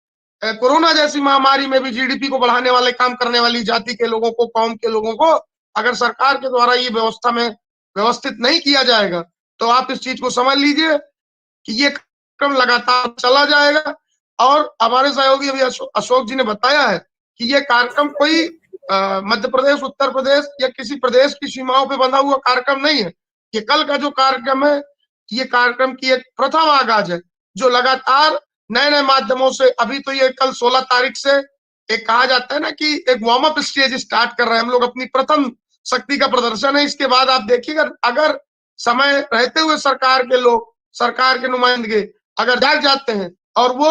कोरोना जैसी महामारी में भी जीडीपी को बढ़ाने वाले काम करने वाली जाति के लोगों को, कौम के लोगों को अगर सरकार के द्वारा ये व्यवस्था में व्यवस्थित नहीं किया जाएगा, तो आप इस चीज को समझ लीजिए कि ये क्रम लगातार चला जाएगा। और हमारे सहयोगी अभी अशोक जी ने बताया है कि ये कार्यक्रम कोई मध्य प्रदेश, उत्तर प्रदेश या किसी प्रदेश की सीमाओं पे बंधा हुआ कार्यक्रम नहीं है। ये कल का जो कार्यक्रम है, ये कार्यक्रम की एक प्रथम आगाज है, जो लगातार नए नए माध्यमों से, अभी तो ये कल 16 तारीख से एक कहा जाता है ना कि एक वार्म अप स्टेज स्टार्ट कर रहे हैं हम लोग, अपनी प्रथम शक्ति का प्रदर्शन है। इसके बाद आप देखिएगा, अगर समय रहते हुए सरकार के लोग, सरकार के नुमाइंदगे अगर जाग जाते हैं और वो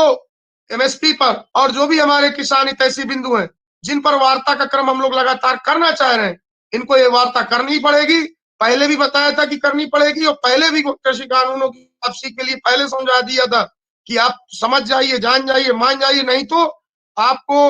एमएसपी पर और जो भी हमारे किसान हितैषी बिंदु हैं जिन पर वार्ता का क्रम हम लोग लगातार करना चाह रहे हैं, इनको ये वार्ता करनी पड़ेगी। पहले भी बताया था कि करनी पड़ेगी, और पहले भी कृषि कानूनों की वापसी के लिए पहले समझा दिया था कि आप समझ जाइए, जान जाइए, मान जाइए, नहीं तो आपको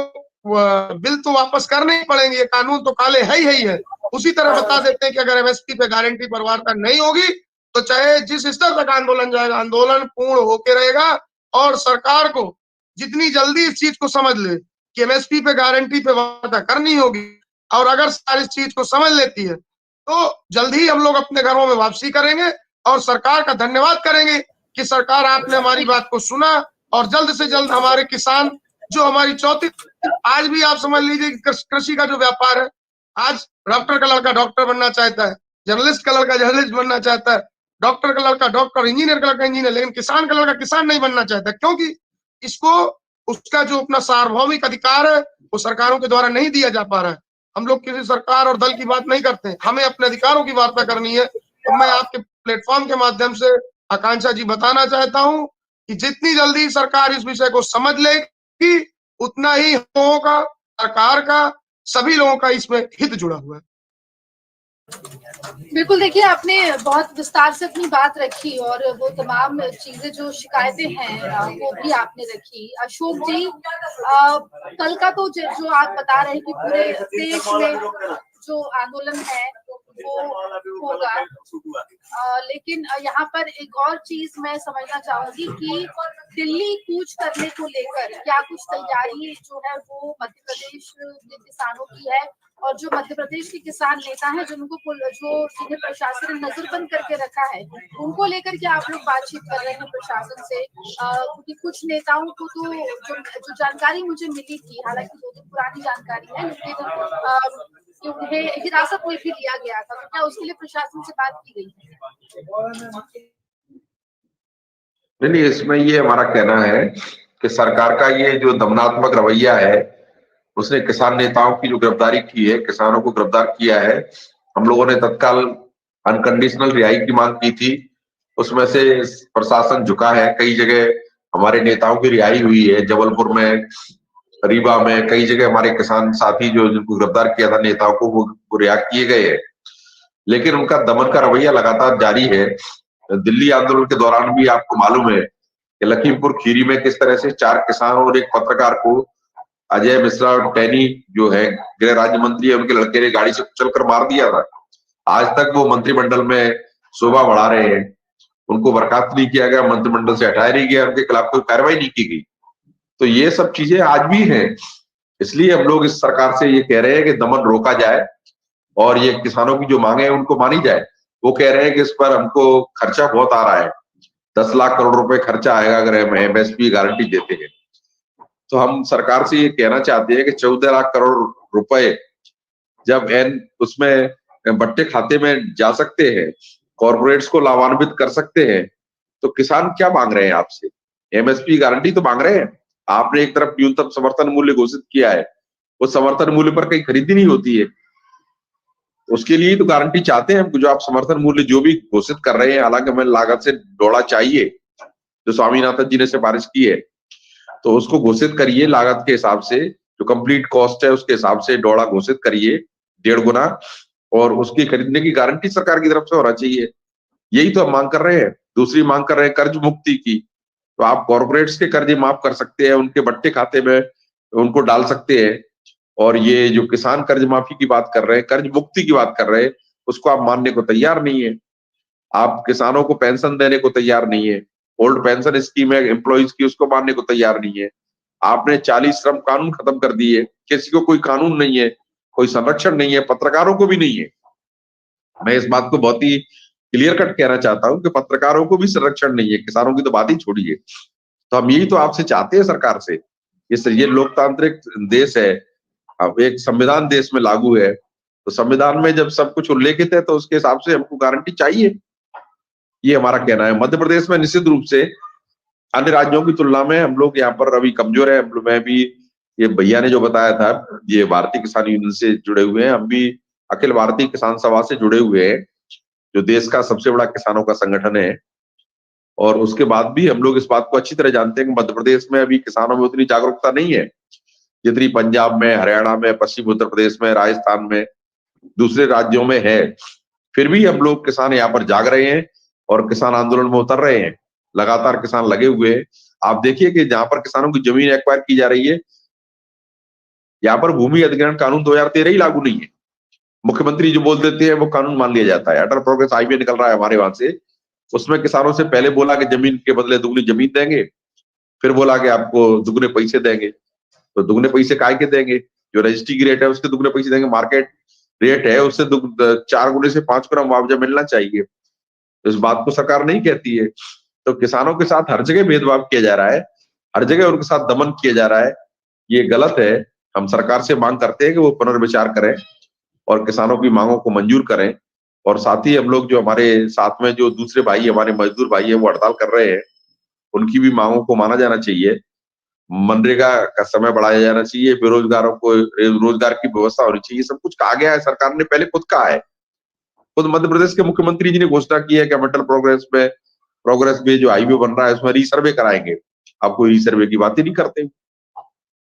बिल तो वापस करने ही पड़ेंगे, ये कानून तो काले है ही है। उसी तरह बता देते हैं कि अगर एमएसपी पे गारंटी पर वार्ता नहीं होगी तो चाहे जिस स्तर तक आंदोलन जाएगा, आंदोलन पूर्ण होके रहेगा। और सरकार को जितनी जल्दी इस चीज को समझ ले कि एमएसपी पे गारंटी पे वार्ता करनी होगी, और अगर सरकार इस चीज को समझ लेती है तो जल्द ही हम लोग अपने घरों में वापसी करेंगे और सरकार का धन्यवाद करेंगे कि सरकार आपने हमारी बात को सुना, और जल्द से जल्द हमारे किसान, जो हमारी चौथी, आज भी आप समझ लीजिए कि कृषि का जो व्यापार है, आज डॉक्टर का लड़का डॉक्टर बनना चाहता है, जर्नलिस्ट का लड़का जर्नलिस्ट बनना चाहता है, डॉक्टर का लड़का डॉक्टर, इंजीनियर का लड़का इंजीनियर, लेकिन किसान का लड़का किसान नहीं बनना चाहता, क्योंकि इसको उसका जो अपना सार्वभौमिक अधिकार है वो सरकारों के द्वारा नहीं दिया जा पा रहा है। हम लोग किसी सरकार और दल की बात नहीं करते, हमें अपने अधिकारों की वार्ता करनी है। तो मैं आपके प्लेटफॉर्म के माध्यम से आकांक्षा जी बताना चाहता हूं कि जितनी जल्दी सरकार इस विषय को समझ लेगी, उतना ही लोगों का, सरकार का, सभी लोगों का इसमें हित जुड़ा हुआ है। बिल्कुल, देखिए आपने बहुत विस्तार से अपनी बात रखी, और वो तमाम चीजें जो शिकायतें हैं वो भी आपने रखी। अशोक जी, कल का तो जो आप बता रहे हैं कि पूरे देश में जो आंदोलन है वो होगा, लेकिन यहाँ पर एक और चीज मैं समझना चाहूंगी कि दिल्ली कूच करने को लेकर क्या कुछ तैयारी जो है वो मध्य प्रदेश के किसानों की है, और जो मध्य प्रदेश के किसान नेता हैं जिन्हें प्रशासन ने नजरबंद करके रखा है, उनको लेकर क्या आप लोग बातचीत कर रहे हैं प्रशासन से? क्योंकि कुछ नेताओं को तो जो जानकारी मुझे मिली थी, हालांकि 2 दिन पुरानी जानकारी है, लेकिन उन्हें हिरासत में भी लिया गया था, तो क्या उसके लिए प्रशासन से बात की गई है? नहीं, इसमें ये हमारा कहना है कि सरकार का ये जो दमनात्मक रवैया है, उसने किसान नेताओं की जो गिरफ्तारी की है, किसानों को गिरफ्तार किया है। हम लोगों ने तत्काल अनकंडीशनल रिहाई की मांग की थी, उसमें से प्रशासन झुका है। कई जगह हमारे नेताओं की रिहाई हुई है, जबलपुर में, रीवा में, कई जगह हमारे किसान साथी जो जिनको गिरफ्तार किया था नेताओं को, वो रिहा किए गए हैं। लेकिन उनका दमन का रवैया लगातार जारी है। दिल्ली आंदोलन के दौरान भी आपको मालूम है कि लखीमपुर खीरी में किस तरह से 4 किसान और एक पत्रकार को अजय मिश्रा और टैनी जो है गृह राज्य मंत्री है, उनके लड़के ने गाड़ी से कुचल कर मार दिया था। आज तक वो मंत्रिमंडल में शोभा बढ़ा रहे हैं, उनको बर्खास्त नहीं किया गया, मंत्रिमंडल से हटाया नहीं गया, उनके खिलाफ कोई कार्रवाई नहीं की गई। तो ये सब चीजें आज भी हैं। इसलिए हम लोग इस सरकार से ये कह रहे हैं कि दमन रोका जाए और ये किसानों की जो मांगे हैं उनको मानी जाए। वो कह रहे हैं कि इस पर हमको खर्चा बहुत आ रहा है, 10 लाख करोड़ रुपए खर्चा आएगा अगर हम एमएसपी गारंटी देते हैं। तो हम सरकार से ये कहना चाहते हैं कि 14 लाख करोड़ रुपए जब उसमें बट्टे खाते में जा सकते हैं, कॉर्पोरेट्स को लाभान्वित कर सकते हैं, तो किसान क्या मांग रहे हैं आपसे? एमएसपी गारंटी तो मांग रहे हैं। आपने एक तरफ न्यूनतम समर्थन मूल्य घोषित किया है, उस समर्थन मूल्य पर कहीं खरीदी नहीं होती है, उसके लिए तो गारंटी चाहते हैं हम। जो आप समर्थन मूल्य जो भी घोषित कर रहे हैं, हालांकि हमें लागत से डोला चाहिए जो स्वामीनाथन जी ने सिफारिश की है, तो उसको घोषित करिए लागत के हिसाब से, जो कंप्लीट कॉस्ट है उसके हिसाब से डोला घोषित करिए 1.5 गुना, और उसकी खरीदने की गारंटी सरकार की तरफ से होना चाहिए। यही तो हम मांग कर रहे हैं। दूसरी मांग कर रहे हैं कर्ज मुक्ति की। तो आप कॉर्पोरेट्स के कर्जे माफ कर सकते हैं, उनके बट्टे खाते में उनको डाल सकते हैं, और ये जो किसान कर्ज माफी की बात कर रहे हैं, कर्ज मुक्ति की बात कर रहे हैं, उसको आप मानने को तैयार नहीं है। आप किसानों को पेंशन देने को तैयार नहीं है, ओल्ड पेंशन स्कीम है एम्प्लॉइज की, उसको मानने को तैयार नहीं है। आपने 40 श्रम कानून खत्म कर दिए, किसी को कोई कानून नहीं है, कोई संरक्षण नहीं है, पत्रकारों को भी नहीं है। मैं इस बात को बहुत ही क्लियर कट कहना चाहता हूं कि पत्रकारों को भी संरक्षण नहीं है, किसानों की तो बात ही छोड़िए। तो हम यही तो आपसे चाहते हैं सरकार से। ये लोकतांत्रिक देश है, अब एक संविधान देश में लागू है, तो संविधान में जब सब कुछ उल्लेखित है तो उसके हिसाब से हमको गारंटी चाहिए, ये हमारा कहना है। मध्य प्रदेश में निश्चित रूप से अन्य राज्यों की तुलना में हम लोग यहाँ पर अभी कमजोर है। मैं भी, ये भैया ने जो बताया था, ये भारतीय किसान यूनियन से जुड़े हुए हैं, हम भी अखिल भारतीय किसान सभा से जुड़े हुए हैं, जो देश का सबसे बड़ा किसानों का संगठन है। और उसके बाद भी हम लोग इस बात को अच्छी तरह जानते हैं कि मध्य प्रदेश में अभी किसानों में उतनी जागरूकता नहीं है जितनी पंजाब में, हरियाणा में, पश्चिमी उत्तर प्रदेश में, राजस्थान में, दूसरे राज्यों में है। फिर भी हम लोग किसान यहाँ पर जाग रहे हैं और किसान आंदोलन में उतर रहे हैं। लगातार किसान लगे हुए हैं। आप देखिए कि जहां पर किसानों की जमीन एक्वायर की जा रही है, यहाँ पर भूमि अधिग्रहण कानून 2013 ही लागू नहीं है। मुख्यमंत्री जो बोल देते हैं वो कानून मान लिया जाता है। अटल प्रोग्रेस हाईवे निकल रहा है हमारे वहां से, उसमें किसानों से पहले बोला कि जमीन के बदले दुगनी जमीन देंगे, फिर बोला कि आपको दुगने पैसे देंगे। तो दुगने पैसे काय के देंगे? जो रजिस्ट्री की रेट है उसके दुगने पैसे देंगे। मार्केट रेट है उससे 4 गुने से 5 गुना मुआवजा मिलना चाहिए। तो इस बात को सरकार नहीं कहती है। तो किसानों के साथ हर जगह भेदभाव किया जा रहा है, हर जगह उनके साथ दमन किया जा रहा है, ये गलत है। हम सरकार से मांग करते हैं कि वो पुनर्विचार करें और किसानों की मांगों को मंजूर करें। और साथ ही हम लोग जो हमारे साथ में जो दूसरे भाई, हमारे मजदूर भाई है, वो हड़ताल कर रहे हैं, उनकी भी मांगों को माना जाना चाहिए। मनरेगा का समय बढ़ाया जाना चाहिए, बेरोजगारों को रोजगार की व्यवस्था होनी चाहिए। सब कुछ कहा गया है, सरकार ने पहले खुद कहा है। खुद मध्य प्रदेश के मुख्यमंत्री जी ने घोषणा की है कि अटल प्रोग्रेस में जो हाईवे बन रहा है उसमें रीसर्वे कराएंगे। आप कोई रीसर्वे की बात ही नहीं करते,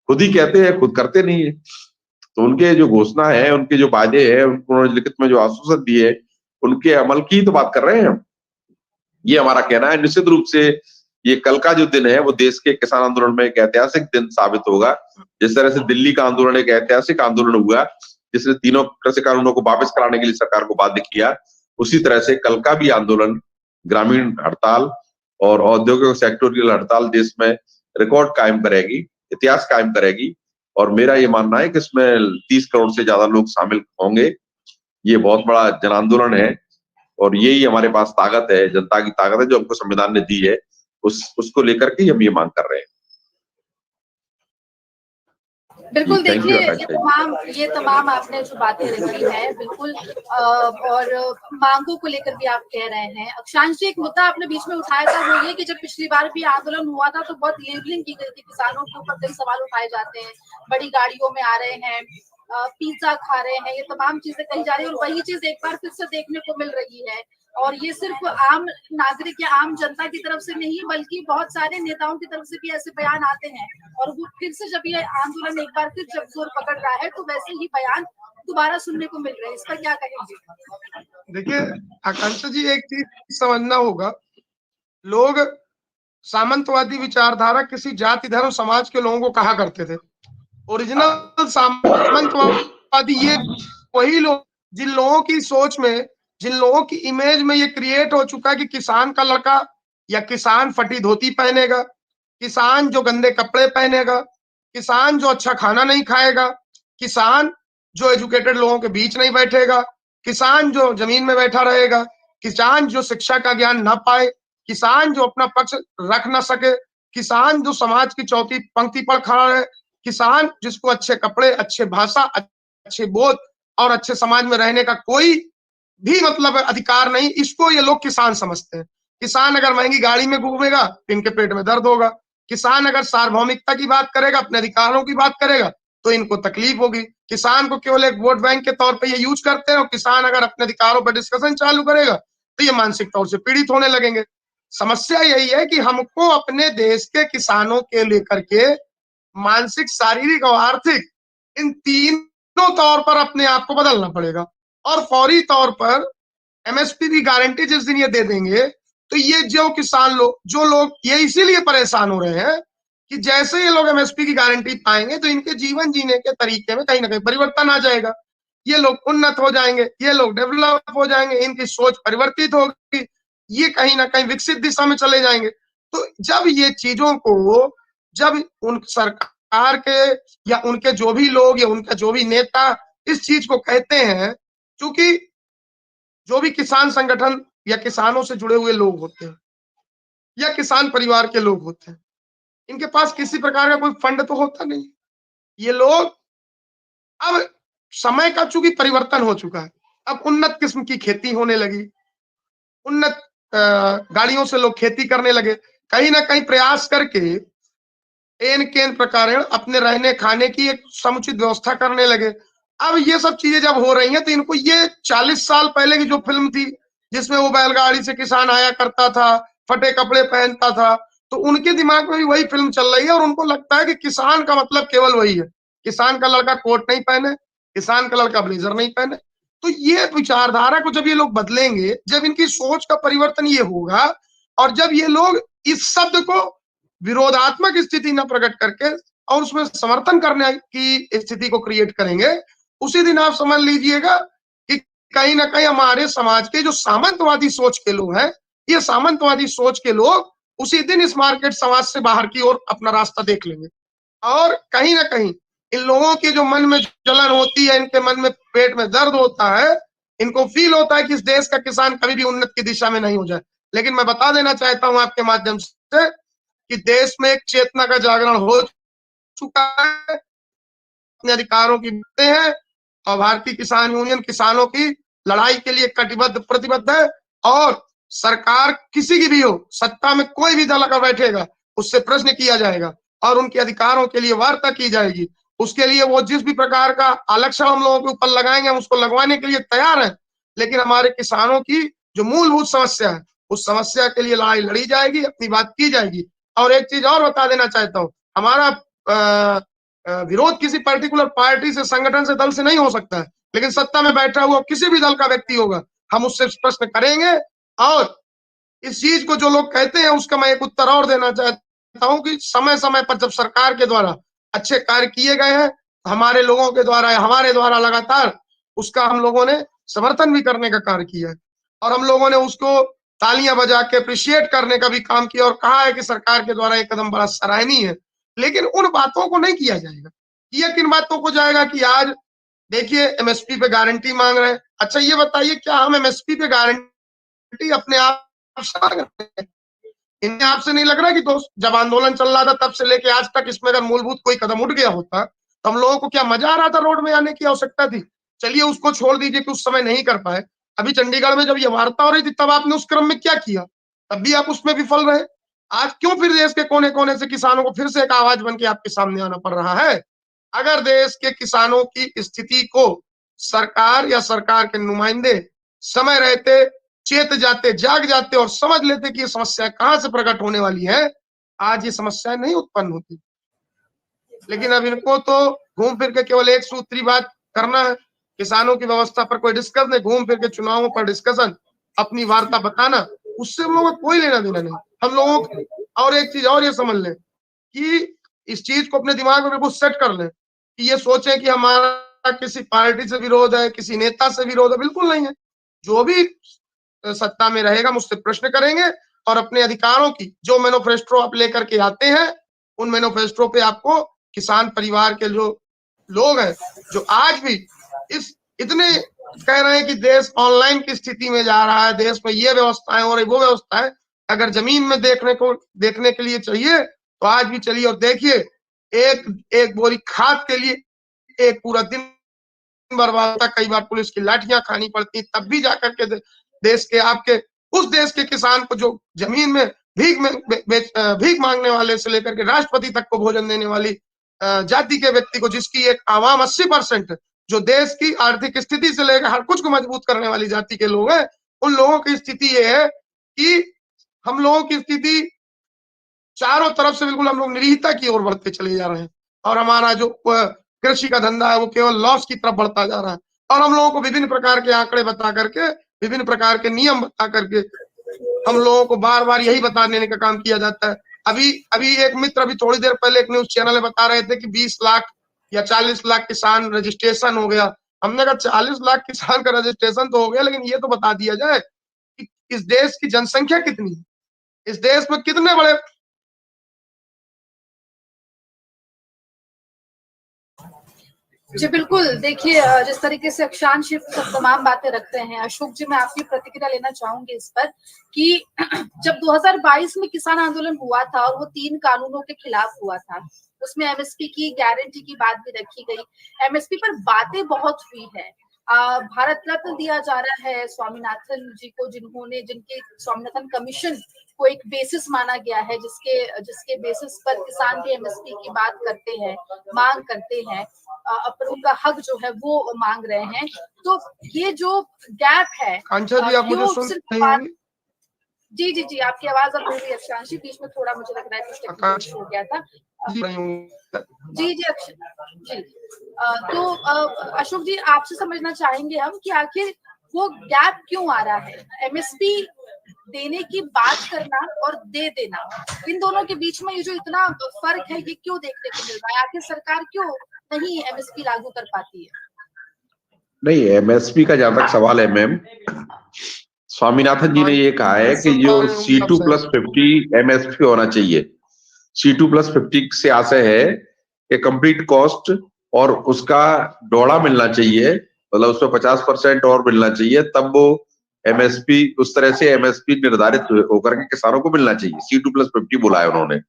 खुद ही कहते हैं, खुद करते नहीं है। तो उनके जो घोषणा है, उनके जो वादे हैं, उन्होंने लिखित में जो आश्वासन दिए, उनके अमल की तो बात कर रहे हैं हम। ये हमारा कहना है। निश्चित रूप से ये कल का जो दिन है वो देश के किसान आंदोलन में एक ऐतिहासिक दिन साबित होगा। जिस तरह से दिल्ली का आंदोलन एक ऐतिहासिक आंदोलन हुआ जिसने तीनों कृषि कानूनों को वापस कराने के लिए सरकार को बाध्य किया, उसी तरह से कल का भी आंदोलन, ग्रामीण हड़ताल और औद्योगिक सेक्टोरियल हड़ताल देश में रिकॉर्ड कायम करेगी, इतिहास कायम करेगी। और मेरा ये मानना है कि इसमें 30 करोड़ से ज्यादा लोग शामिल होंगे। ये बहुत बड़ा जन आंदोलन है और यही हमारे पास ताकत है, जनता की ताकत है जो हमको संविधान ने दी है। उसको लेकर के हम ये मांग कर रहे हैं। बिल्कुल, थैंक यू देखिए ये तमाम आपने जो बातें रखी है बिल्कुल, और मांगों को लेकर भी आप कह रहे हैं। अक्षांश जी, एक मुद्दा आपने बीच में उठाया था, वो ये कि जब पिछली बार भी आंदोलन हुआ था तो बहुत लेबलिंग की गई थी, किसानों के ऊपर कई सवाल उठाए जाते हैं, बड़ी गाड़ियों में आ रहे हैं, पिज्जा खा रहे हैं, ये तमाम चीजें कही जा रही है। और वही चीज एक बार फिर से देखने को मिल रही है। और ये सिर्फ आम नागरिक या आम जनता की तरफ से नहीं, बल्कि बहुत सारे नेताओं की तरफ से भी ऐसे बयान आते हैं। और वो फिर से जब ये आंदोलन एक बार फिर जब जोर पकड़ रहा है तो वैसे ही बयान दोबारा सुनने को मिल रहे हैं, इस पर क्या कहेंगे? देखिए आकांक्षा जी, एक चीज समझना होगा, लोग सामंतवादी विचारधारा किसी जाति धर्म समाज के लोगों को कहा करते थे। ओरिजिनल सामंतवादी ये वही लोग जिन लोगों की सोच में, जिन लोगों की इमेज में ये क्रिएट हो चुका है कि किसान का लड़का या किसान फटी धोती पहनेगा, किसान जो गंदे कपड़े पहनेगा, किसान जो अच्छा खाना नहीं खाएगा, किसान जो एजुकेटेड लोगों के बीच नहीं बैठेगा, किसान जो जमीन में बैठा रहेगा, किसान जो शिक्षा का ज्ञान ना पाए, किसान जो अपना पक्ष रख ना सके, किसान जो समाज की चौथी पंक्ति पर खड़ा है, किसान जिसको अच्छे कपड़े, अच्छे भाषा, अच्छे बोध और अच्छे समाज में रहने का कोई भी मतलब अधिकार नहीं, इसको ये लोग किसान समझते हैं। किसान अगर महंगी गाड़ी में घूमेगा तो इनके पेट में दर्द होगा, किसान अगर सार्वभौमिकता की बात करेगा, अपने अधिकारों की बात करेगा तो इनको तकलीफ होगी। किसान को केवल एक वोट बैंक के तौर पे ये यूज करते हैं, और किसान अगर अपने अधिकारों पर डिस्कशन चालू करेगा तो ये मानसिक तौर से पीड़ित होने लगेंगे। समस्या यही है कि हमको अपने देश के किसानों के लेकर के मानसिक, शारीरिक और आर्थिक इन तीनों तौर पर अपने आप को बदलना पड़ेगा। और फौरी तौर पर एमएसपी की गारंटी जिस दिन ये दे देंगे तो ये जो किसान लोग, जो लोग ये इसीलिए परेशान हो रहे हैं कि जैसे ये लोग एमएसपी की गारंटी पाएंगे तो इनके जीवन जीने के तरीके में कहीं ना कहीं परिवर्तन आ जाएगा, ये लोग उन्नत हो जाएंगे, ये लोग डेवलप हो जाएंगे, इनकी सोच परिवर्तित होगी, ये कहीं ना कहीं विकसित दिशा में चले जाएंगे। तो जब ये चीजों को, जब उन सरकार के या उनके जो भी लोग या उनका जो भी नेता इस चीज को कहते हैं, क्योंकि जो भी किसान संगठन या किसानों से जुड़े हुए लोग होते हैं या किसान परिवार के लोग होते हैं, इनके पास किसी प्रकार का कोई फंड तो होता नहीं। ये लोग, अब समय का चूंकि परिवर्तन हो चुका है, अब उन्नत किस्म की खेती होने लगी, उन्नत गाड़ियों से लोग खेती करने लगे, कहीं ना कहीं प्रयास करके एन केन प्रकार अपने रहने खाने की एक समुचित व्यवस्था करने लगे। अब ये सब चीजें जब हो रही हैं तो इनको ये 40 साल पहले की जो फिल्म थी जिसमें वो बैलगाड़ी से किसान आया करता था, फटे कपड़े पहनता था, तो उनके दिमाग में भी वही फिल्म चल रही है और उनको लगता है कि किसान का मतलब केवल वही है, किसान का लड़का कोट नहीं पहने, किसान का लड़का ब्लेजर नहीं पहने। तो ये विचारधारा को जब ये लोग बदलेंगे, जब इनकी सोच का परिवर्तन ये होगा, और जब ये लोग इस शब्द को विरोधात्मक स्थिति न प्रकट करके और उसमें समर्थन करने की स्थिति को क्रिएट करेंगे, उसी दिन आप समझ लीजिएगा कि कहीं ना कहीं हमारे समाज के जो सामंतवादी सोच के लोग हैं, ये सामंतवादी सोच के लोग उसी दिन इस मार्केट समाज से बाहर की ओर अपना रास्ता देख लेंगे। और कहीं ना कहीं इन लोगों के जो मन में जलन होती है, इनके मन में पेट में दर्द होता है, इनको फील होता है कि इस देश का किसान कभी भी उन्नत की दिशा में नहीं हो जाए। लेकिन मैं बता देना चाहता हूं आपके माध्यम से कि देश में एक चेतना का जागरण हो चुका है, अपने अधिकारों की बातें हैं, और भारतीय किसान यूनियन किसानों की लड़ाई के लिए कटिबद्ध प्रतिबद्ध है। और सरकार किसी की भी हो, सत्ता में कोई भी दल अगर बैठेगा उससे प्रश्न किया जाएगा और उनके अधिकारों के लिए वार्ता की जाएगी। उसके लिए वो जिस भी प्रकार का आरक्षण हम लोगों के ऊपर लगाएंगे, हम उसको लगवाने के लिए तैयार हैं। लेकिन हमारे किसानों की जो मूलभूत समस्या है, उस समस्या के लिए लड़ाई लड़ी जाएगी, अपनी बात की जाएगी। और एक चीज और बता देना चाहता हूँ, हमारा विरोध किसी पर्टिकुलर पार्टी से, संगठन से, दल से नहीं हो सकता है, लेकिन सत्ता में बैठा हुआ किसी भी दल का व्यक्ति होगा, हम उससे प्रश्न करेंगे। और इस चीज को जो लोग कहते हैं उसका मैं एक उत्तर और देना चाहता हूं कि समय समय पर जब सरकार के द्वारा अच्छे कार्य किए गए हैं, हमारे लोगों के द्वारा या हमारे द्वारा लगातार उसका हम लोगों ने समर्थन भी करने का कार्य किया है, और हम लोगों ने उसको तालियां बजा के अप्रिशिएट करने का भी काम किया और कहा है कि सरकार के द्वारा एक कदम बड़ा सराहनीय है। लेकिन उन बातों को नहीं किया जाएगा। किया किन बातों को जाएगा कि आज देखिए एमएसपी पे गारंटी मांग रहे हैं। अच्छा ये बताइए, क्या हम एमएसपी पे गारंटी अपने आप से मांग रहे हैं? इन्हें आपसे नहीं लग रहा कि दोस्त जब आंदोलन चल रहा था तब से लेके आज तक इसमें अगर मूलभूत कोई कदम उठ गया होता तो हम लोगों को क्या मजा आ रहा था रोड में आने की आवश्यकता थी? चलिए उसको छोड़ दीजिए कि उस समय नहीं कर पाए। अभी चंडीगढ़ में जब ये वार्ता हो रही थी तब आपने उस क्रम में क्या किया? तब भी आप उसमें विफल रहे। आज क्यों फिर देश के कोने कोने से किसानों को फिर से एक आवाज बन के आपके सामने आना पड़ रहा है? अगर देश के किसानों की स्थिति को सरकार या सरकार के नुमाइंदे समय रहते चेत जाते, जाग जाते और समझ लेते कि ये समस्या कहां से प्रकट होने वाली है, आज ये समस्या नहीं उत्पन्न होती। लेकिन अब इनको तो घूम फिर के केवल एक सूत्री बात करना है किसानों की व्यवस्था पर कोई डिस्कस नहीं, घूम फिर के चुनावों पर डिस्कशन, अपनी वार्ता बताना, उससे हम लोगों को कोई लेना देना नहीं। हम लोगों को और एक चीज और ये समझ लें कि इस चीज को अपने दिमाग में बिल्कुल सेट कर लें कि ये सोचें कि हमारा किसी पार्टी से विरोध है, किसी नेता से विरोध है, बिल्कुल नहीं है। जो भी सत्ता में रहेगा मुझसे प्रश्न करेंगे और अपने अधिकारों की जो मैनिफेस्टो आप लेकर के आते हैं, उन मैनिफेस्टो पे आपको किसान परिवार के जो लोग हैं, जो आज भी इस इतने कह रहे हैं कि देश ऑनलाइन की स्थिति में जा रहा है, देश में ये व्यवस्था है और वो व्यवस्था है, अगर जमीन में देखने के लिए चाहिए तो आज भी चलिए और देखिए, एक बोरी खाद के लिए एक पूरा दिन बर्बाद होता, कई बार पुलिस की लाठियां खानी पड़ती, तब भी जाकर के देश के आपके उस देश के किसान को जो जमीन में भीख मांगने वाले से लेकर के राष्ट्रपति तक को भोजन देने वाली जाति के व्यक्ति को, जिसकी एक आवाम 80% जो देश की आर्थिक स्थिति से लेकर हर कुछ को मजबूत करने वाली जाति के लोग हैं, उन लोगों की स्थिति ये है कि हम लोगों की स्थिति चारों तरफ से बिल्कुल हम लोग निरीहता की ओर बढ़ते चले जा रहे हैं और हमारा जो कृषि का धंधा है वो केवल लॉस की तरफ बढ़ता जा रहा है और हम लोगों को विभिन्न प्रकार के आंकड़े बता करके, विभिन्न प्रकार के नियम बता करके हम लोगों को बार बार यही बता देने का काम किया जाता है। अभी एक मित्र अभी थोड़ी देर पहले एक न्यूज चैनल में बता रहे थे कि 20 लाख या 40 लाख किसान रजिस्ट्रेशन हो गया। हमने कहा 40 लाख किसान का रजिस्ट्रेशन तो हो गया, लेकिन ये तो बता दिया जाए कि इस देश की जनसंख्या कितनी है, इस देश में कितने बड़े जी बिल्कुल। देखिए, जिस तरीके से अक्षांश सब तमाम बातें रखते हैं, अशोक जी मैं आपकी प्रतिक्रिया लेना चाहूंगी इस पर कि जब 2022 में किसान आंदोलन हुआ था और वो 3 कानूनों के खिलाफ हुआ था, उसमें एमएसपी की गारंटी की बात भी रखी गई, एमएसपी पर बातें बहुत हुई है। भारत रत्न दिया जा रहा है स्वामीनाथन जी को, जिनके स्वामीनाथन कमीशन को एक बेसिस माना गया है, जिसके बेसिस पर किसान भी एमएसपी की बात करते हैं, मांग करते हैं, पर उनका हक जो है वो मांग रहे हैं। तो ये जो गैप है, कांचा जी आप मुझे सुन रही होंगी? जी आपकी आवाज अब मेरी अक्षांशी बीच में थोड़ा मुझे लग रहा है कुछ टेक्निकल इशू हो गया था। जी तो अशोक जी आपसे समझना चाहेंगे हम कि आखिर वो गैप क्यों आ रहा है, एमएसपी देने की बात करना और दे देना, इन दोनों के बीच में ये जो इतना फर्क है ये क्यों देखने को मिल रहा है? आखिर सरकार क्यों नहीं एमएसपी लागू कर पाती है? नहीं, एमएसपी का जहां तक सवाल है मैम, स्वामीनाथन जी ने ये कहा है कि जो C2+50 एमएसपी होना चाहिए। C2+50 से आशय है कि कंप्लीट कॉस्ट और उसका डोड़ा मिलना चाहिए, मतलब उसमें 50% और मिलना चाहिए, तब वो एमएसपी उस तरह से एमएसपी निर्धारित होकर के किसानों को मिलना चाहिए। C2+50 बोला है उन्होंने।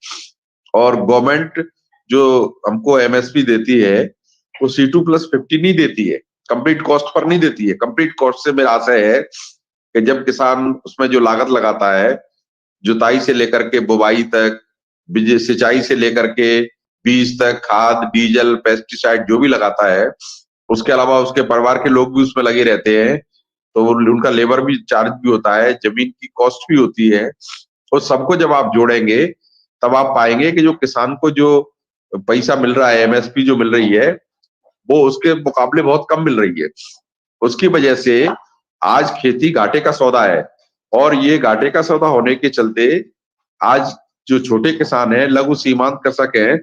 और गवर्नमेंट जो हमको एमएसपी देती है वो C2+50 नहीं देती है, कंप्लीट कॉस्ट पर नहीं देती है। कंप्लीट कॉस्ट से मेरा आशय है कि जब किसान उसमें जो लागत लगाता है, जुताई से लेकर के बुवाई तक, सिंचाई से लेकर के बीज तक, खाद, डीजल, पेस्टिसाइड जो भी लगाता है, उसके अलावा उसके परिवार के लोग भी उसमें लगे रहते हैं, तो उनका लेबर भी चार्ज भी होता है, जमीन की कॉस्ट भी होती है। और सबको जब आप जोड़ेंगे तब आप पाएंगे कि जो किसान को जो पैसा मिल रहा है, एमएसपी जो मिल रही है, वो उसके मुकाबले बहुत कम मिल रही है। उसकी वजह से आज खेती घाटे का सौदा है और ये घाटे का सौदा होने के चलते आज जो छोटे किसान हैं, लघु सीमांत कृषक हैं,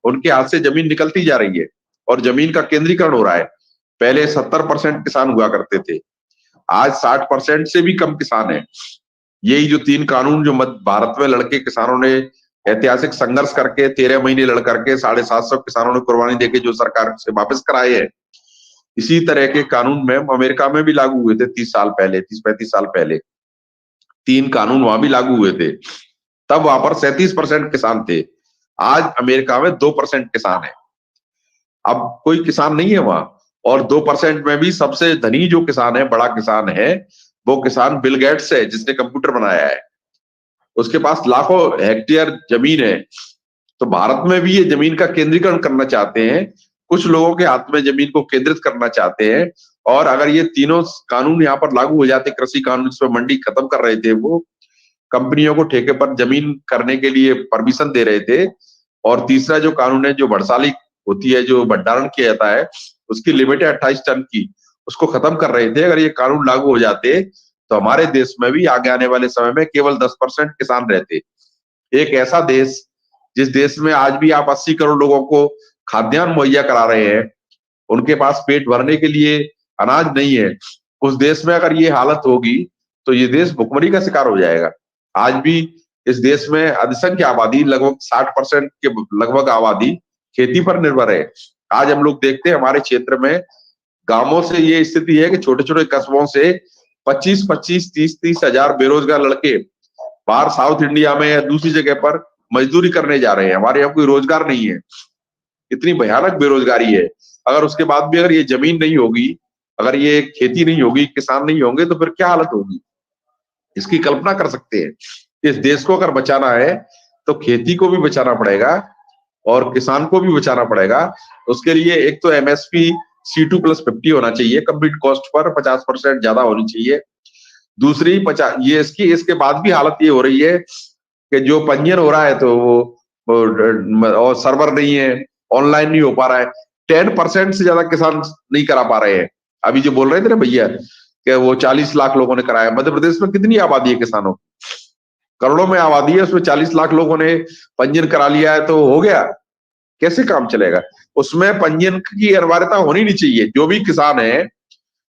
उनके हाथ से जमीन निकलती जा रही है और जमीन का केंद्रीकरण हो रहा है। पहले 70% किसान हुआ करते थे, आज 60% से भी कम किसान हैं। यही जो 3 कानून जो मध्य भारत में लड़के किसानों ने ऐतिहासिक संघर्ष करके 13 महीने लड़ करके 750 किसानों ने कुर्बानी देके जो सरकार से वापस कराए हैं, इसी तरह के कानून में अमेरिका में भी लागू हुए थे 30 साल पहले, 30-35 साल पहले 3 कानून वहां भी लागू हुए थे। तब वहां पर 37% किसान थे, आज अमेरिका में 2% किसान है। अब कोई किसान नहीं है वहां, और 2% में भी सबसे धनी जो किसान है, बड़ा किसान है, वो किसान बिल गेट्स है जिसने कंप्यूटर बनाया है। उसके पास लाखों हेक्टेयर जमीन है। तो भारत में भी ये जमीन का केंद्रीकरण करना चाहते हैं, कुछ लोगों के हाथ में जमीन को केंद्रित करना चाहते हैं। और अगर ये तीनों कानून यहाँ पर लागू हो जाते, कृषि कानून जिसमें मंडी खत्म कर रहे थे, वो कंपनियों को ठेके पर जमीन करने के लिए परमिशन दे रहे थे, और तीसरा जो कानून है, जो भड़साली होती है, जो भंडारण किया जाता है, उसकी लिमिट है 28 टन की, उसको खत्म कर रहे थे। अगर ये कानून लागू हो जाते तो हमारे देश में भी आगे आने वाले समय में केवल 10% किसान रहते। एक ऐसा देश, जिस देश में आज भी आप 80 करोड़ लोगों को खाद्यान्न मुहैया करा रहे हैं, उनके पास पेट भरने के लिए अनाज नहीं है, उस देश में अगर ये हालत होगी तो ये देश भुखमरी का शिकार हो जाएगा। आज भी इस देश में अधिसंख्य आबादी, लगभग 60% के लगभग आबादी खेती पर निर्भर है। आज हम लोग देखते हैं हमारे क्षेत्र में गांवों से ये स्थिति है कि छोटे छोटे कस्बों से 25-25, 30-30 हजार बेरोजगार लड़के बाहर साउथ इंडिया में या दूसरी जगह पर मजदूरी करने जा रहे हैं। हमारे यहाँ कोई रोजगार नहीं है, इतनी भयानक बेरोजगारी है। अगर उसके बाद भी अगर ये जमीन नहीं होगी, अगर ये खेती नहीं होगी, किसान नहीं होंगे, तो फिर क्या हालत होगी, इसकी कल्पना कर सकते हैं। इस देश को अगर बचाना है तो खेती को भी बचाना पड़ेगा और किसान को भी बचाना पड़ेगा। उसके लिए एक तो एमएसपी C2+50 होना चाहिए, कंप्लीट कॉस्ट पर 50% ज्यादा होनी चाहिए। दूसरी 50, ये इसके बाद भी हालत ये हो रही है कि जो पंजीयन हो रहा है तो वो और सर्वर नहीं है, ऑनलाइन नहीं हो पा रहा है। 10% से ज्यादा किसान नहीं करा पा रहे हैं। अभी जो बोल रहे थे ना भैया कि वो 40 लाख लोगों ने कराया, मध्य प्रदेश में कितनी आबादी है किसानों, करोड़ों में आबादी है, उसमें 40 लाख लोगों ने पंजीयन करा लिया है तो हो गया, कैसे काम चलेगा? उसमें पंजीयन की अनिवार्यता होनी नहीं चाहिए। जो भी किसान है,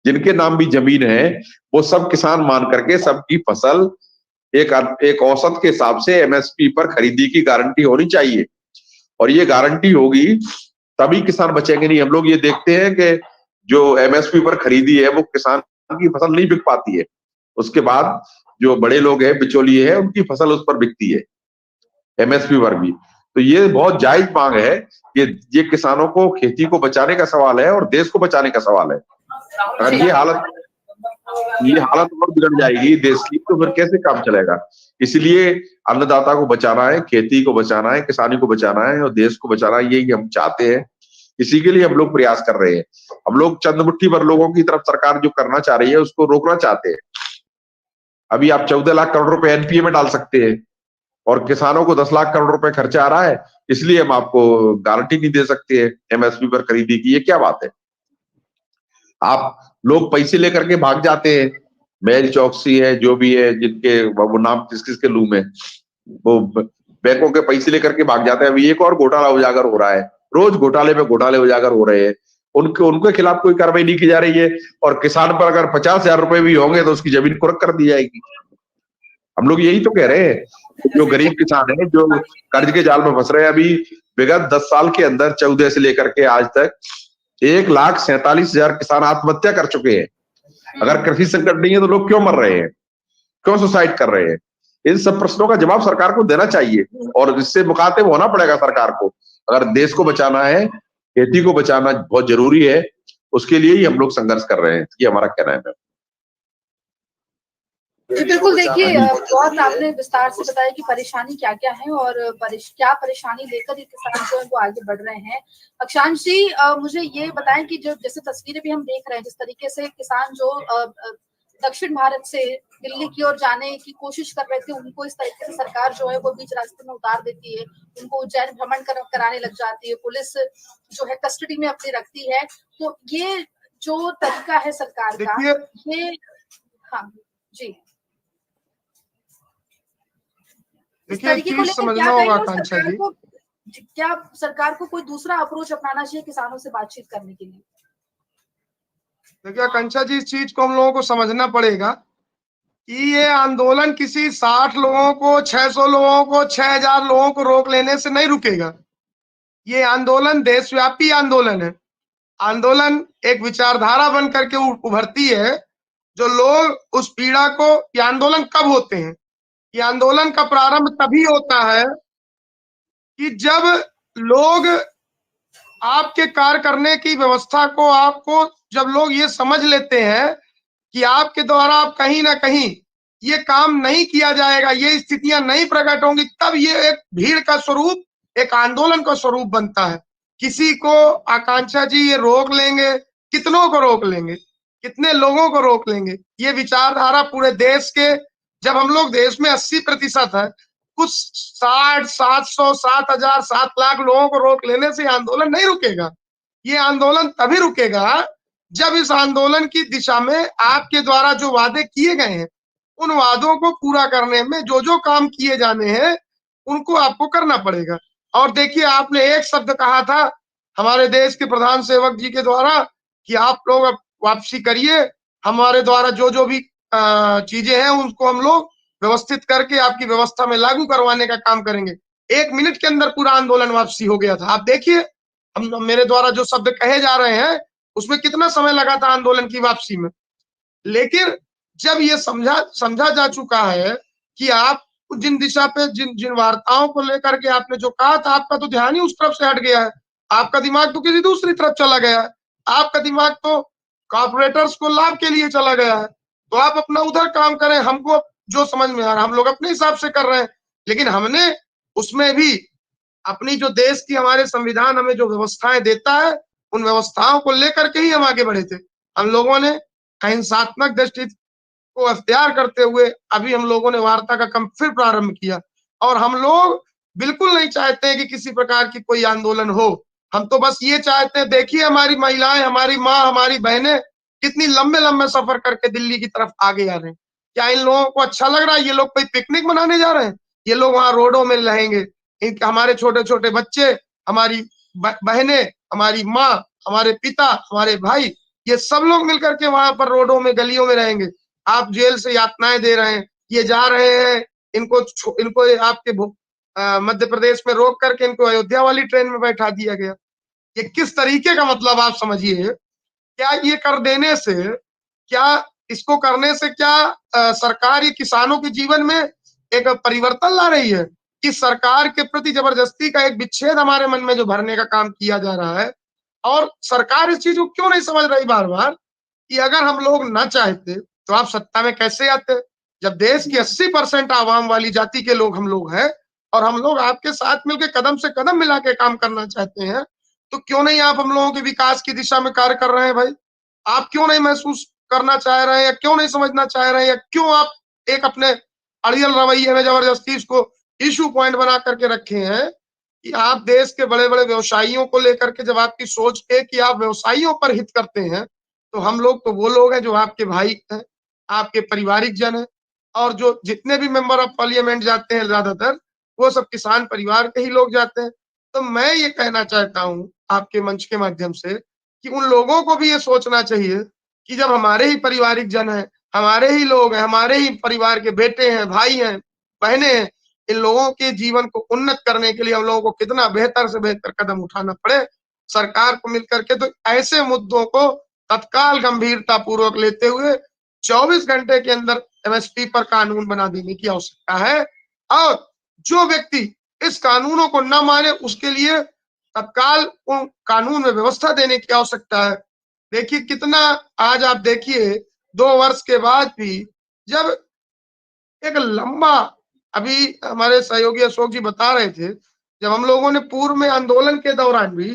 जिनके नाम भी जमीन है, वो सब किसान मान करके सबकी फसल एक औसत के हिसाब से एमएसपी पर खरीदी की गारंटी होनी चाहिए। और ये गारंटी होगी तभी किसान बचेंगे। नहीं, हम लोग ये देखते हैं कि जो एमएसपी पर खरीदी है वो किसान की फसल नहीं बिक पाती है, उसके बाद जो बड़े लोग हैं, बिचौलिए हैं, उनकी फसल उस पर बिकती है एमएसपी पर भी। तो ये बहुत जायज मांग है। ये किसानों को, खेती को बचाने का सवाल है और देश को बचाने का सवाल है। अगर ये हालत और बिगड़ जाएगी देश की तो फिर कैसे काम चलेगा? इसलिए अन्नदाता को बचाना है, खेती को बचाना है, किसानी को बचाना है और देश को बचाना है, यही हम चाहते हैं। इसी के लिए हम लोग प्रयास कर रहे हैं। हम लोग चंद मुट्ठी भर लोगों की तरफ सरकार जो करना चाह रही है उसको रोकना चाहते हैं। अभी आप 14 लाख करोड़ रुपए एनपीए में डाल सकते हैं और किसानों को 10 लाख करोड़ रुपए खर्चा आ रहा है, इसलिए हम आपको गारंटी नहीं दे सकते हैं एमएसपी पर खरीदी की। ये क्या बात है? आप लोग पैसे लेकर के भाग जाते हैं, मेल चौकसी है, जो भी है, जिनके वो नाम किस किस के लू में, वो बैंकों के पैसे लेकर के भाग जाते हैं। अभी एक और घोटाला उजागर हो रहा है, रोज घोटाले पे घोटाले उजागर हो रहे हैं, उनके खिलाफ कोई कार्रवाई नहीं की जा रही है। और किसान पर अगर 50,000 रुपए भी होंगे तो उसकी जमीन कुर्क कर दी जाएगी। हम लोग यही तो कह रहे हैं, जो गरीब किसान है, जो कर्ज के जाल में फंस रहे हैं। अभी विगत 10 साल के अंदर 14 से लेकर के आज तक 1,47,000 किसान आत्महत्या कर चुके हैं। अगर कृषि संकट नहीं है तो लोग क्यों मर रहे हैं, क्यों सुसाइड कर रहे हैं? इन सब प्रश्नों का जवाब सरकार को देना चाहिए और इससे मुखातिब होना पड़ेगा सरकार को। अगर देश को बचाना है, खेती को बचाना बहुत जरूरी है, उसके लिए ही हम लोग संघर्ष कर रहे हैं। ये हमारा कहना है। जी बिल्कुल, देखिए बहुत आपने विस्तार से बताया कि परेशानी क्या क्या है और क्या परेशानी लेकर ये किसान जो है वो आगे बढ़ रहे हैं। अक्षांश जी, मुझे ये बताएं कि जो जैसे तस्वीरें भी हम देख रहे हैं, जिस तरीके से किसान जो दक्षिण भारत से दिल्ली की ओर जाने की कोशिश कर रहे थे, उनको इस तरीके से सरकार जो है वो बीच रास्ते में उतार देती है, उनको उज्जैन भ्रमण कराने लग जाती है, पुलिस जो है कस्टडी में अपनी रखती है। तो ये जो तरीका है सरकार का, ये हाँ जी, देखिए एक चीज समझना होगा आकांक्षा जी, क्या सरकार को कोई दूसरा अप्रोच अपनाना चाहिए किसानों से बातचीत करने के लिए? देखिए आकांक्षा जी, इस चीज को हम लोगों को समझना पड़ेगा कि ये आंदोलन किसी 60 लोगों को, 600 लोगों को, 6,000 लोगों को रोक लेने से नहीं रुकेगा। ये आंदोलन देशव्यापी आंदोलन है। आंदोलन एक विचारधारा बन करके उभरती है। जो लोग उस पीड़ा को, ये आंदोलन कब होते हैं? ये आंदोलन का प्रारंभ तभी होता है कि जब लोग आपके कार्य करने की व्यवस्था को, आपको जब लोग ये समझ लेते हैं कि आपके द्वारा आप कहीं ना कहीं ये काम नहीं किया जाएगा, ये स्थितियां नहीं प्रकट होंगी, तब ये एक भीड़ का स्वरूप, एक आंदोलन का स्वरूप बनता है। किसी को आकांक्षा जी ये रोक लेंगे, कितनों को रोक लेंगे, कितने लोगों को रोक लेंगे? ये विचारधारा पूरे देश के, जब हम लोग देश में 80% है, कुछ 60, 700, 7,000, 7 लाख लोगों को रोक लेने से आंदोलन नहीं रुकेगा। ये आंदोलन तभी रुकेगा जब इस आंदोलन की दिशा में आपके द्वारा जो वादे किए गए हैं, उन वादों को पूरा करने में जो जो काम किए जाने हैं उनको आपको करना पड़ेगा। और देखिए, आपने एक शब्द कहा था हमारे देश के प्रधान सेवक जी के द्वारा कि आप लोग अब वापसी करिए, हमारे द्वारा जो जो भी चीजें हैं उनको हम लोग व्यवस्थित करके आपकी व्यवस्था में लागू करवाने का काम करेंगे। 1 मिनट के अंदर पूरा आंदोलन वापसी हो गया था। आप देखिए, हम मेरे द्वारा जो शब्द कहे जा रहे हैं उसमें कितना समय लगा था आंदोलन की वापसी में। लेकिन जब ये समझा जा चुका है कि आप जिन दिशा पे जिन जिन वार्ताओं को लेकर के आपने जो कहा था, आपका तो ध्यान ही उस तरफ से हट गया है, आपका दिमाग तो किसी दूसरी तरफ चला गया है, आपका दिमाग तो कॉर्पोरेटर्स को लाभ के लिए चला गया है। तो आप अपना उधर काम करें, हमको जो समझ में आ रहा है हम लोग अपने हिसाब से कर रहे हैं। लेकिन हमने उसमें भी अपनी जो देश की हमारे संविधान हमें जो व्यवस्थाएं देता है, उन व्यवस्थाओं को लेकर के ही हम आगे बढ़े थे। हम लोगों ने अहिंसात्मक दृष्टि को अख्तियार करते हुए अभी हम लोगों ने वार्ता का क्रम फिर प्रारंभ किया। और हम लोग बिल्कुल नहीं चाहते हैं कि किसी प्रकार की कोई आंदोलन हो। हम तो बस ये चाहते हैं, देखिए हमारी महिलाएं, हमारी माँ, हमारी बहनें कितनी लंबे लंबे सफर करके दिल्ली की तरफ आगे आ रहे हैं। क्या इन लोगों को अच्छा लग रहा है? ये लोग कोई पिकनिक मनाने जा रहे हैं? ये लोग वहां रोडों में रहेंगे, हमारे छोटे छोटे बच्चे, हमारी बहनें, हमारी माँ, हमारे पिता, हमारे भाई, ये सब लोग मिलकर के वहां पर रोडों में गलियों में रहेंगे। आप जेल से यातनाएं दे रहे हैं, ये जा रहे हैं, इनको आपके मध्य प्रदेश में रोक करके इनको अयोध्या वाली ट्रेन में बैठा दिया गया। ये किस तरीके का, मतलब आप समझिए, क्या ये कर देने से, क्या इसको करने से क्या सरकार ये किसानों के जीवन में एक परिवर्तन ला रही है कि सरकार के प्रति जबरदस्ती का एक विच्छेद हमारे मन में जो भरने का काम किया जा रहा है? और सरकार इस चीज को क्यों नहीं समझ रही बार बार कि अगर हम लोग ना चाहते तो आप सत्ता में कैसे आते? जब देश की 80% आवाम वाली जाति के लोग हम लोग हैं और हम लोग आपके साथ मिलकर कदम से कदम मिला के काम करना चाहते हैं, तो क्यों नहीं आप हम लोगों के विकास की दिशा में कार्य कर रहे हैं भाई? आप क्यों नहीं महसूस करना चाह रहे हैं, या क्यों नहीं समझना चाह रहे हैं, या क्यों आप एक अपने अड़ियल रवैये में जबरदस्ती इसको इशू पॉइंट बना करके रखे हैं कि आप देश के बड़े बड़े व्यवसायियों को लेकर के, जब आपकी सोच है कि आप व्यवसायियों पर हित करते हैं, तो हम लोग तो वो लोग हैं जो आपके भाई हैं, आपके पारिवारिक जन हैं। और जो जितने भी मेंबर ऑफ पार्लियामेंट जाते हैं ज्यादातर, वो सब किसान परिवार के ही लोग जाते हैं। तो मैं ये कहना चाहता हूँ आपके मंच के माध्यम से कि उन लोगों को भी ये सोचना चाहिए कि जब हमारे ही पारिवारिक जन हैं, हमारे ही लोग हैं, हमारे ही परिवार के बेटे हैं, भाई हैं, बहनें हैं, इन लोगों के जीवन को उन्नत करने के लिए हम लोगों को कितना बेहतर से बेहतर कदम उठाना पड़े। सरकार को मिलकर के तो ऐसे मुद्दों को तत्काल गंभीरता पूर्वक लेते हुए 24 घंटे के अंदर एमएसपी पर कानून बना देने की आवश्यकता है। और जो व्यक्ति इस कानूनों को न माने उसके लिए तत्काल उन कानून में व्यवस्था देने की आवश्यकता है। देखिए कितना, आज आप देखिए 2 वर्ष के बाद भी जब एक लंबा, अभी हमारे सहयोगी अशोक जी बता रहे थे, जब हम लोगों ने पूर्व में आंदोलन के दौरान भी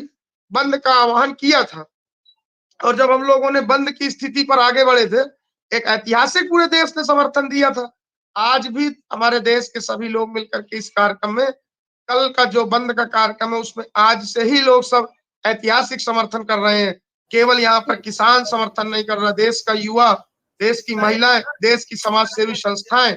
बंद का आह्वान किया था और जब हम लोगों ने बंद की स्थिति पर आगे बढ़े थे, एक ऐतिहासिक पूरे देश ने समर्थन दिया था। आज भी हमारे देश के सभी लोग मिलकर के इस कार्यक्रम में, कल का जो बंद का कार्यक्रम है उसमें आज से ही लोग सब ऐतिहासिक समर्थन कर रहे हैं। केवल यहाँ पर किसान समर्थन नहीं कर रहा, देश का युवा, देश की महिलाएं, देश की समाज सेवी संस्थाएं,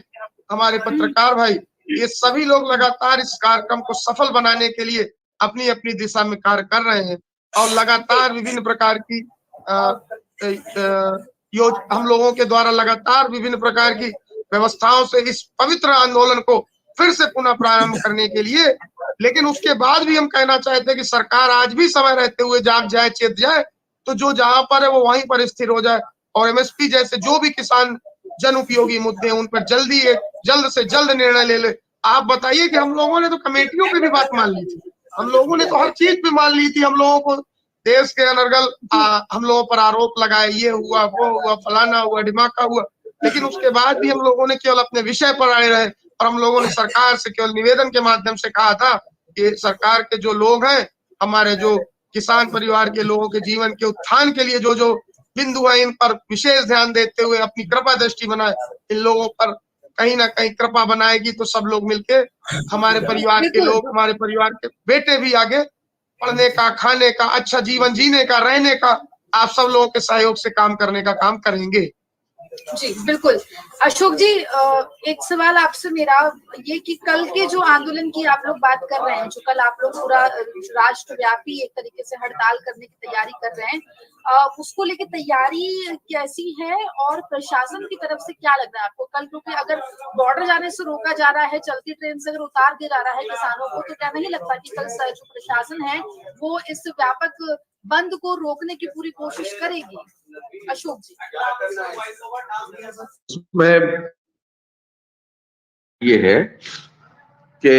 हमारे पत्रकार भाई, ये सभी लोग लगातार इस कार्यक्रम को सफल बनाने के लिए अपनी अपनी दिशा में कार्य कर रहे हैं। और लगातार विभिन्न प्रकार की हम लोगों के द्वारा लगातार विभिन्न प्रकार की व्यवस्थाओं से इस पवित्र आंदोलन को फिर से पुनः प्रारंभ करने के लिए, लेकिन उसके बाद भी हम कहना चाहते हैं कि सरकार आज भी समय रहते हुए जाग जाए, चेत जाए, तो जो जहां पर है वो वहीं पर स्थिर हो जाए और एमएसपी जैसे जो भी किसान जन उपयोगी मुद्दे हैं उन पर जल्द से जल्द निर्णय ले ले। आप बताइए कि हम लोगों ने तो कमेटियों की भी बात मान ली थी, हम लोगों ने तो हर चीज भी मान ली थी। हम लोगों को देश के अनर्गल हम लोगों पर आरोप लगाए, ये हुआ, वो हुआ, फलाना हुआ, ढिमाका हुआ, लेकिन उसके बाद भी हम लोगों ने केवल अपने विषय पर अड़े रहे और हम लोगों ने सरकार से केवल निवेदन के माध्यम से कहा था कि सरकार के जो लोग हैं, हमारे जो किसान परिवार के लोगों के जीवन के उत्थान के लिए जो जो बिंदु है, इन पर विशेष ध्यान देते हुए अपनी कृपा दृष्टि बनाए, इन लोगों पर कहीं ना कहीं कृपा बनाएगी तो सब लोग मिलके, हमारे परिवार के लोग, हमारे परिवार के बेटे भी आगे पढ़ने का, खाने का, अच्छा जीवन जीने का, रहने का आप सब लोगों के सहयोग से काम करने का काम करेंगे। जी बिल्कुल। अशोक जी, एक सवाल आपसे मेरा ये कि कल के जो आंदोलन की आप लोग बात कर रहे हैं, जो कल आप लोग पूरा राष्ट्रव्यापी एक तरीके से हड़ताल करने की तैयारी कर रहे हैं, उसको लेके तैयारी कैसी है और प्रशासन की तरफ से क्या लग रहा है आपको कल? क्योंकि अगर बॉर्डर जाने से रोका जा रहा है, चलती ट्रेन से अगर उतार दिया जा रहा है किसानों को, तो क्या नहीं लगता कि कल जो प्रशासन है वो इस व्यापक बंद को रोकने की पूरी कोशिश करेगी? अशोक जी, में ये है कि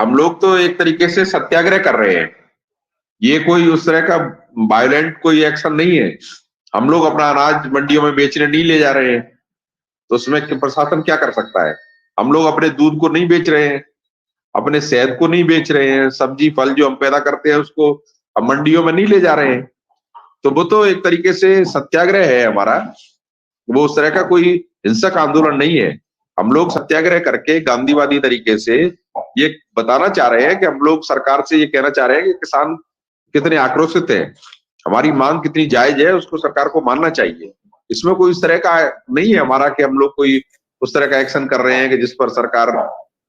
हम लोग तो एक तरीके से सत्याग्रह कर रहे हैं, ये कोई उस तरह का वायलेंट कोई एक्शन नहीं है। हम लोग अपना अनाज मंडियों में बेचने नहीं ले जा रहे हैं, तो उसमें प्रशासन क्या कर सकता है? हम लोग अपने दूध को नहीं बेच रहे हैं, अपने शहद को नहीं बेच रहे हैं, सब्जी फल जो हम पैदा करते हैं उसको हम मंडियों में नहीं ले जा रहे हैं, तो वो तो एक तरीके से सत्याग्रह है हमारा। वो उस तरह का कोई हिंसक आंदोलन नहीं है। हम लोग सत्याग्रह करके गांधीवादी तरीके से ये बताना चाह रहे हैं कि हम लोग सरकार से ये कहना चाह रहे हैं कि किसान कितने आक्रोशित है, हमारी मांग कितनी जायज है, उसको सरकार को मानना चाहिए। इसमें कोई इस तरह का नहीं है हमारा कि हम लोग कोई उस तरह का एक्शन कर रहे हैं कि जिस पर सरकार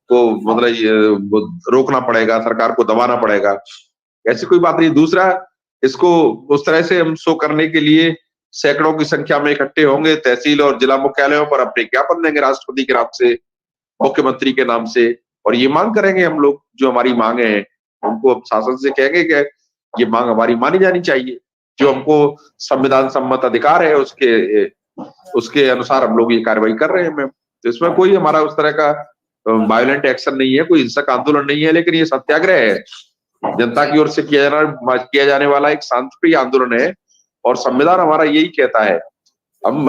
को मतलब रोकना पड़ेगा, सरकार को दबाना पड़ेगा, ऐसी कोई बात नहीं। दूसरा, इसको उस तरह से हम शो करने के लिए सैकड़ों की संख्या में इकट्ठे होंगे, तहसील और जिला मुख्यालयों पर अपने ज्ञापन देंगे राष्ट्रपति के नाम से, मुख्यमंत्री के नाम से, और ये मांग करेंगे हम लोग जो हमारी मांगे हैं उनको शासन से कहेंगे कि ये मांग हमारी मानी जानी चाहिए, जो हमको संविधान सम्मत अधिकार है उसके अनुसार हम लोग ये कार्रवाई कर रहे हैं मैम। तो इसमें कोई हमारा उस तरह का वायलेंट एक्शन नहीं है, कोई हिंसक आंदोलन नहीं है, लेकिन ये सत्याग्रह है, जनता की ओर से किया जाने वाला एक शांतिप्रिय आंदोलन है। और संविधान हमारा यही कहता है, हम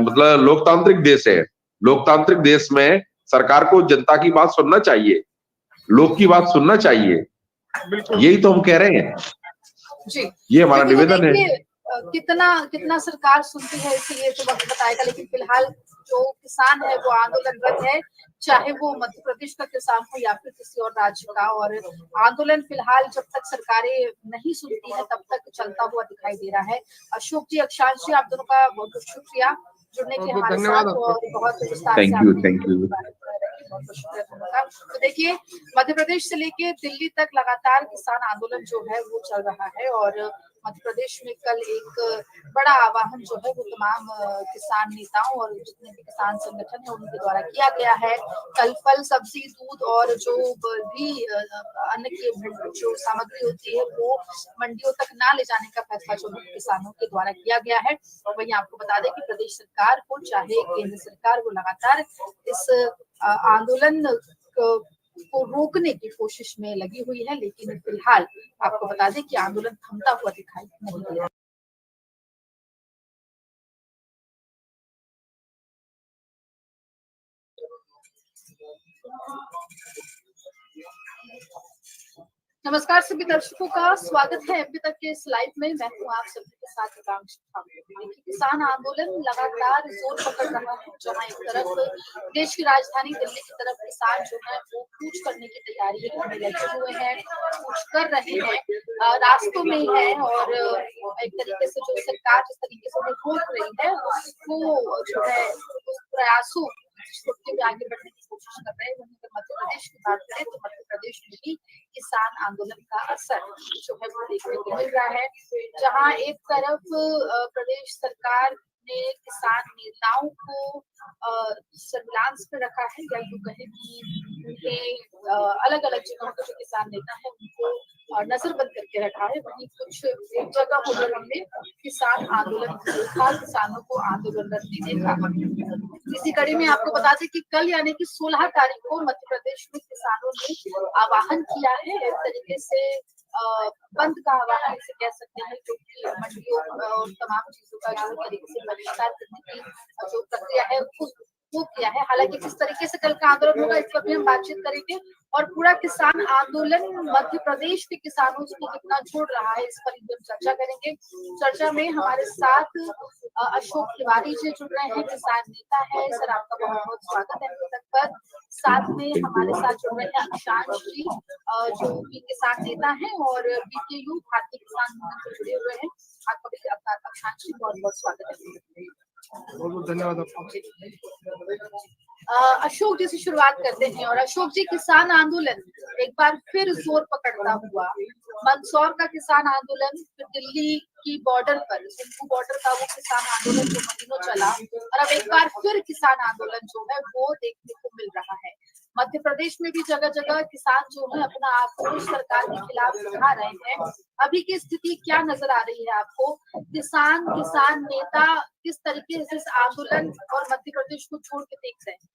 मतलब लोकतांत्रिक देश है, लोकतांत्रिक देश में सरकार को जनता की बात सुनना चाहिए, लोग की बात सुनना चाहिए, यही तो हम कह रहे हैं जी। ये हमारा निवेदन है। कितना सरकार सुनती है इसे ये तो वक्त बताएगा, लेकिन फिलहाल जो किसान है वो आंदोलनरत है, चाहे वो मध्य प्रदेश का किसान हो या फिर किसी और राज्य का, और आंदोलन फिलहाल जब तक सरकारें नहीं सुनती है तब तक चलता हुआ दिखाई दे रहा है। अशोक जी, अक्षांश जी, आप दोनों का बहुत बहुत शुक्रिया जुड़ने के लिए हमारे साथ, और बहुत विस्तार से थैंक यू। बहुत शुक्रिया धन्यवाद। तो देखिए, मध्य प्रदेश से लेके दिल्ली तक लगातार किसान आंदोलन जो है वो चल रहा है, और मध्य प्रदेश में कल एक बड़ा आह्वान जो है वो तमाम किसान नेताओं और जितने भी किसान संगठन है उनके द्वारा किया गया है। कल फल, सब्जी, दूध और जो भी अन्न की जो सामग्री होती है वो मंडियों तक ना ले जाने का फैसला जो है किसानों के द्वारा किया गया है। और वहीं आपको बता दें कि प्रदेश सरकार को चाहे केंद्र सरकार वो लगातार इस आंदोलन को रोकने की कोशिश में लगी हुई है, लेकिन फिलहाल आपको बता दें कि आंदोलन थमता हुआ दिखाई नहीं दे रहा। नमस्कार सभी दर्शकों का स्वागत है एमपी तक के इस लाइव में। मैं हूं आप सभी के साथ आकांक्षा ठाकुर। किसान आंदोलन लगातार जोर पकड़ रहा है, जहां एक तरफ देश की राजधानी दिल्ली की तरफ किसान जो है वो कूच करने की तैयारी में लगे हुए हैं, कूच कर रहे हैं, रास्तों में है, और एक तरीके से जो सरकार जिस तरीके से उन्हें रोक रही है उसको जो है उस प्रयासों में आगे बढ़ने की कोशिश कर रहे हैं। वहीं अगर मध्य प्रदेश की बात करें तो मध्य प्रदेश में भी किसान आंदोलन का असर जो है वो देखने को मिल रहा है, जहां एक तरफ प्रदेश सरकार ने किसान नेताओं को सर्विलांस में रखा है, या यूं कहें कि उन्हें अलग अलग जगहों के जो किसान नेता है उनको नजरबंद करके रखा है। वहीं कुछ जगह पर हमने किसान आंदोलन देखा, किसानों को आंदोलन करते देखा। इसी कड़ी में आपको बता दें कि कल यानी कि 16 तारीख को मध्य प्रदेश में किसानों ने आह्वान किया है, एक तरीके से बंद का आह्वान इसे कह सकते हैं, जो कि मंडियों और तमाम चीजों का जो तरीके से बहिष्कार करने की जो प्रक्रिया है वो किया है। हालांकि किस तरीके से कल का आंदोलन होगा इस पर भी हम बातचीत करेंगे, और पूरा किसान आंदोलन मध्य प्रदेश के किसानों को कितना जोड़ रहा है इस पर हम चर्चा करेंगे। चर्चा में हमारे साथ अशोक तिवारी जी जुड़ रहे हैं, किसान नेता है। सर, आपका बहुत बहुत स्वागत है अभी तक पर। साथ में हमारे साथ जुड़ रहे हैं अक्षांश जी, जो कि किसान नेता है और बीकेयू भारतीय किसान यूनियन से जुड़े हुए हैं। आपका भी प्रशांत जी, बहुत बहुत स्वागत है। बहुत बहुत धन्यवाद आपका। अशोक जी से शुरुआत करते हैं। और अशोक जी, किसान आंदोलन एक बार फिर जोर पकड़ता हुआ, मंदसौर का किसान आंदोलन, फिर दिल्ली की बॉर्डर पर सिंधु बॉर्डर का वो किसान आंदोलन जो महीनों चला, और अब एक बार फिर किसान आंदोलन जो है वो देखने को मिल रहा है। मध्य प्रदेश में भी जगह जगह किसान जो है अपना आक्रोश सरकार के खिलाफ दिखा रहे हैं। अभी की स्थिति क्या नजर आ रही है आपको? किसान नेता किस तरीके से इस आंदोलन और मध्य प्रदेश को छोड़ के देख रहे हैं?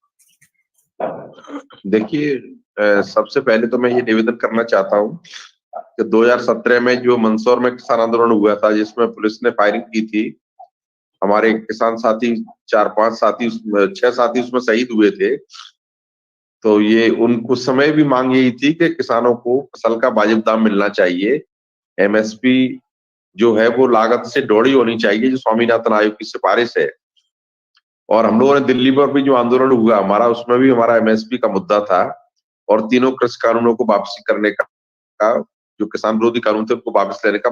देखिए, सबसे पहले तो मैं ये निवेदन करना चाहता हूँ कि 2017 में जो मंदसौर में किसान आंदोलन हुआ था, जिसमें पुलिस ने फायरिंग की थी, हमारे किसान साथी 4-5 साथी, 6 साथी उसमें शहीद हुए थे। तो ये उस समय भी मांग यही थी कि किसानों को फसल का वाजिब दाम मिलना चाहिए। एमएसपी जो है वो लागत से ढोड़ी होनी चाहिए, जो स्वामीनाथन आयोग की सिफारिश है। और हम लोगों ने दिल्ली पर भी जो आंदोलन हुआ हमारा, उसमें भी हमारा एमएसपी का मुद्दा था और तीनों कृषि कानूनों को वापसी करने का, जो किसान विरोधी कानून थे उनको वापस लेने का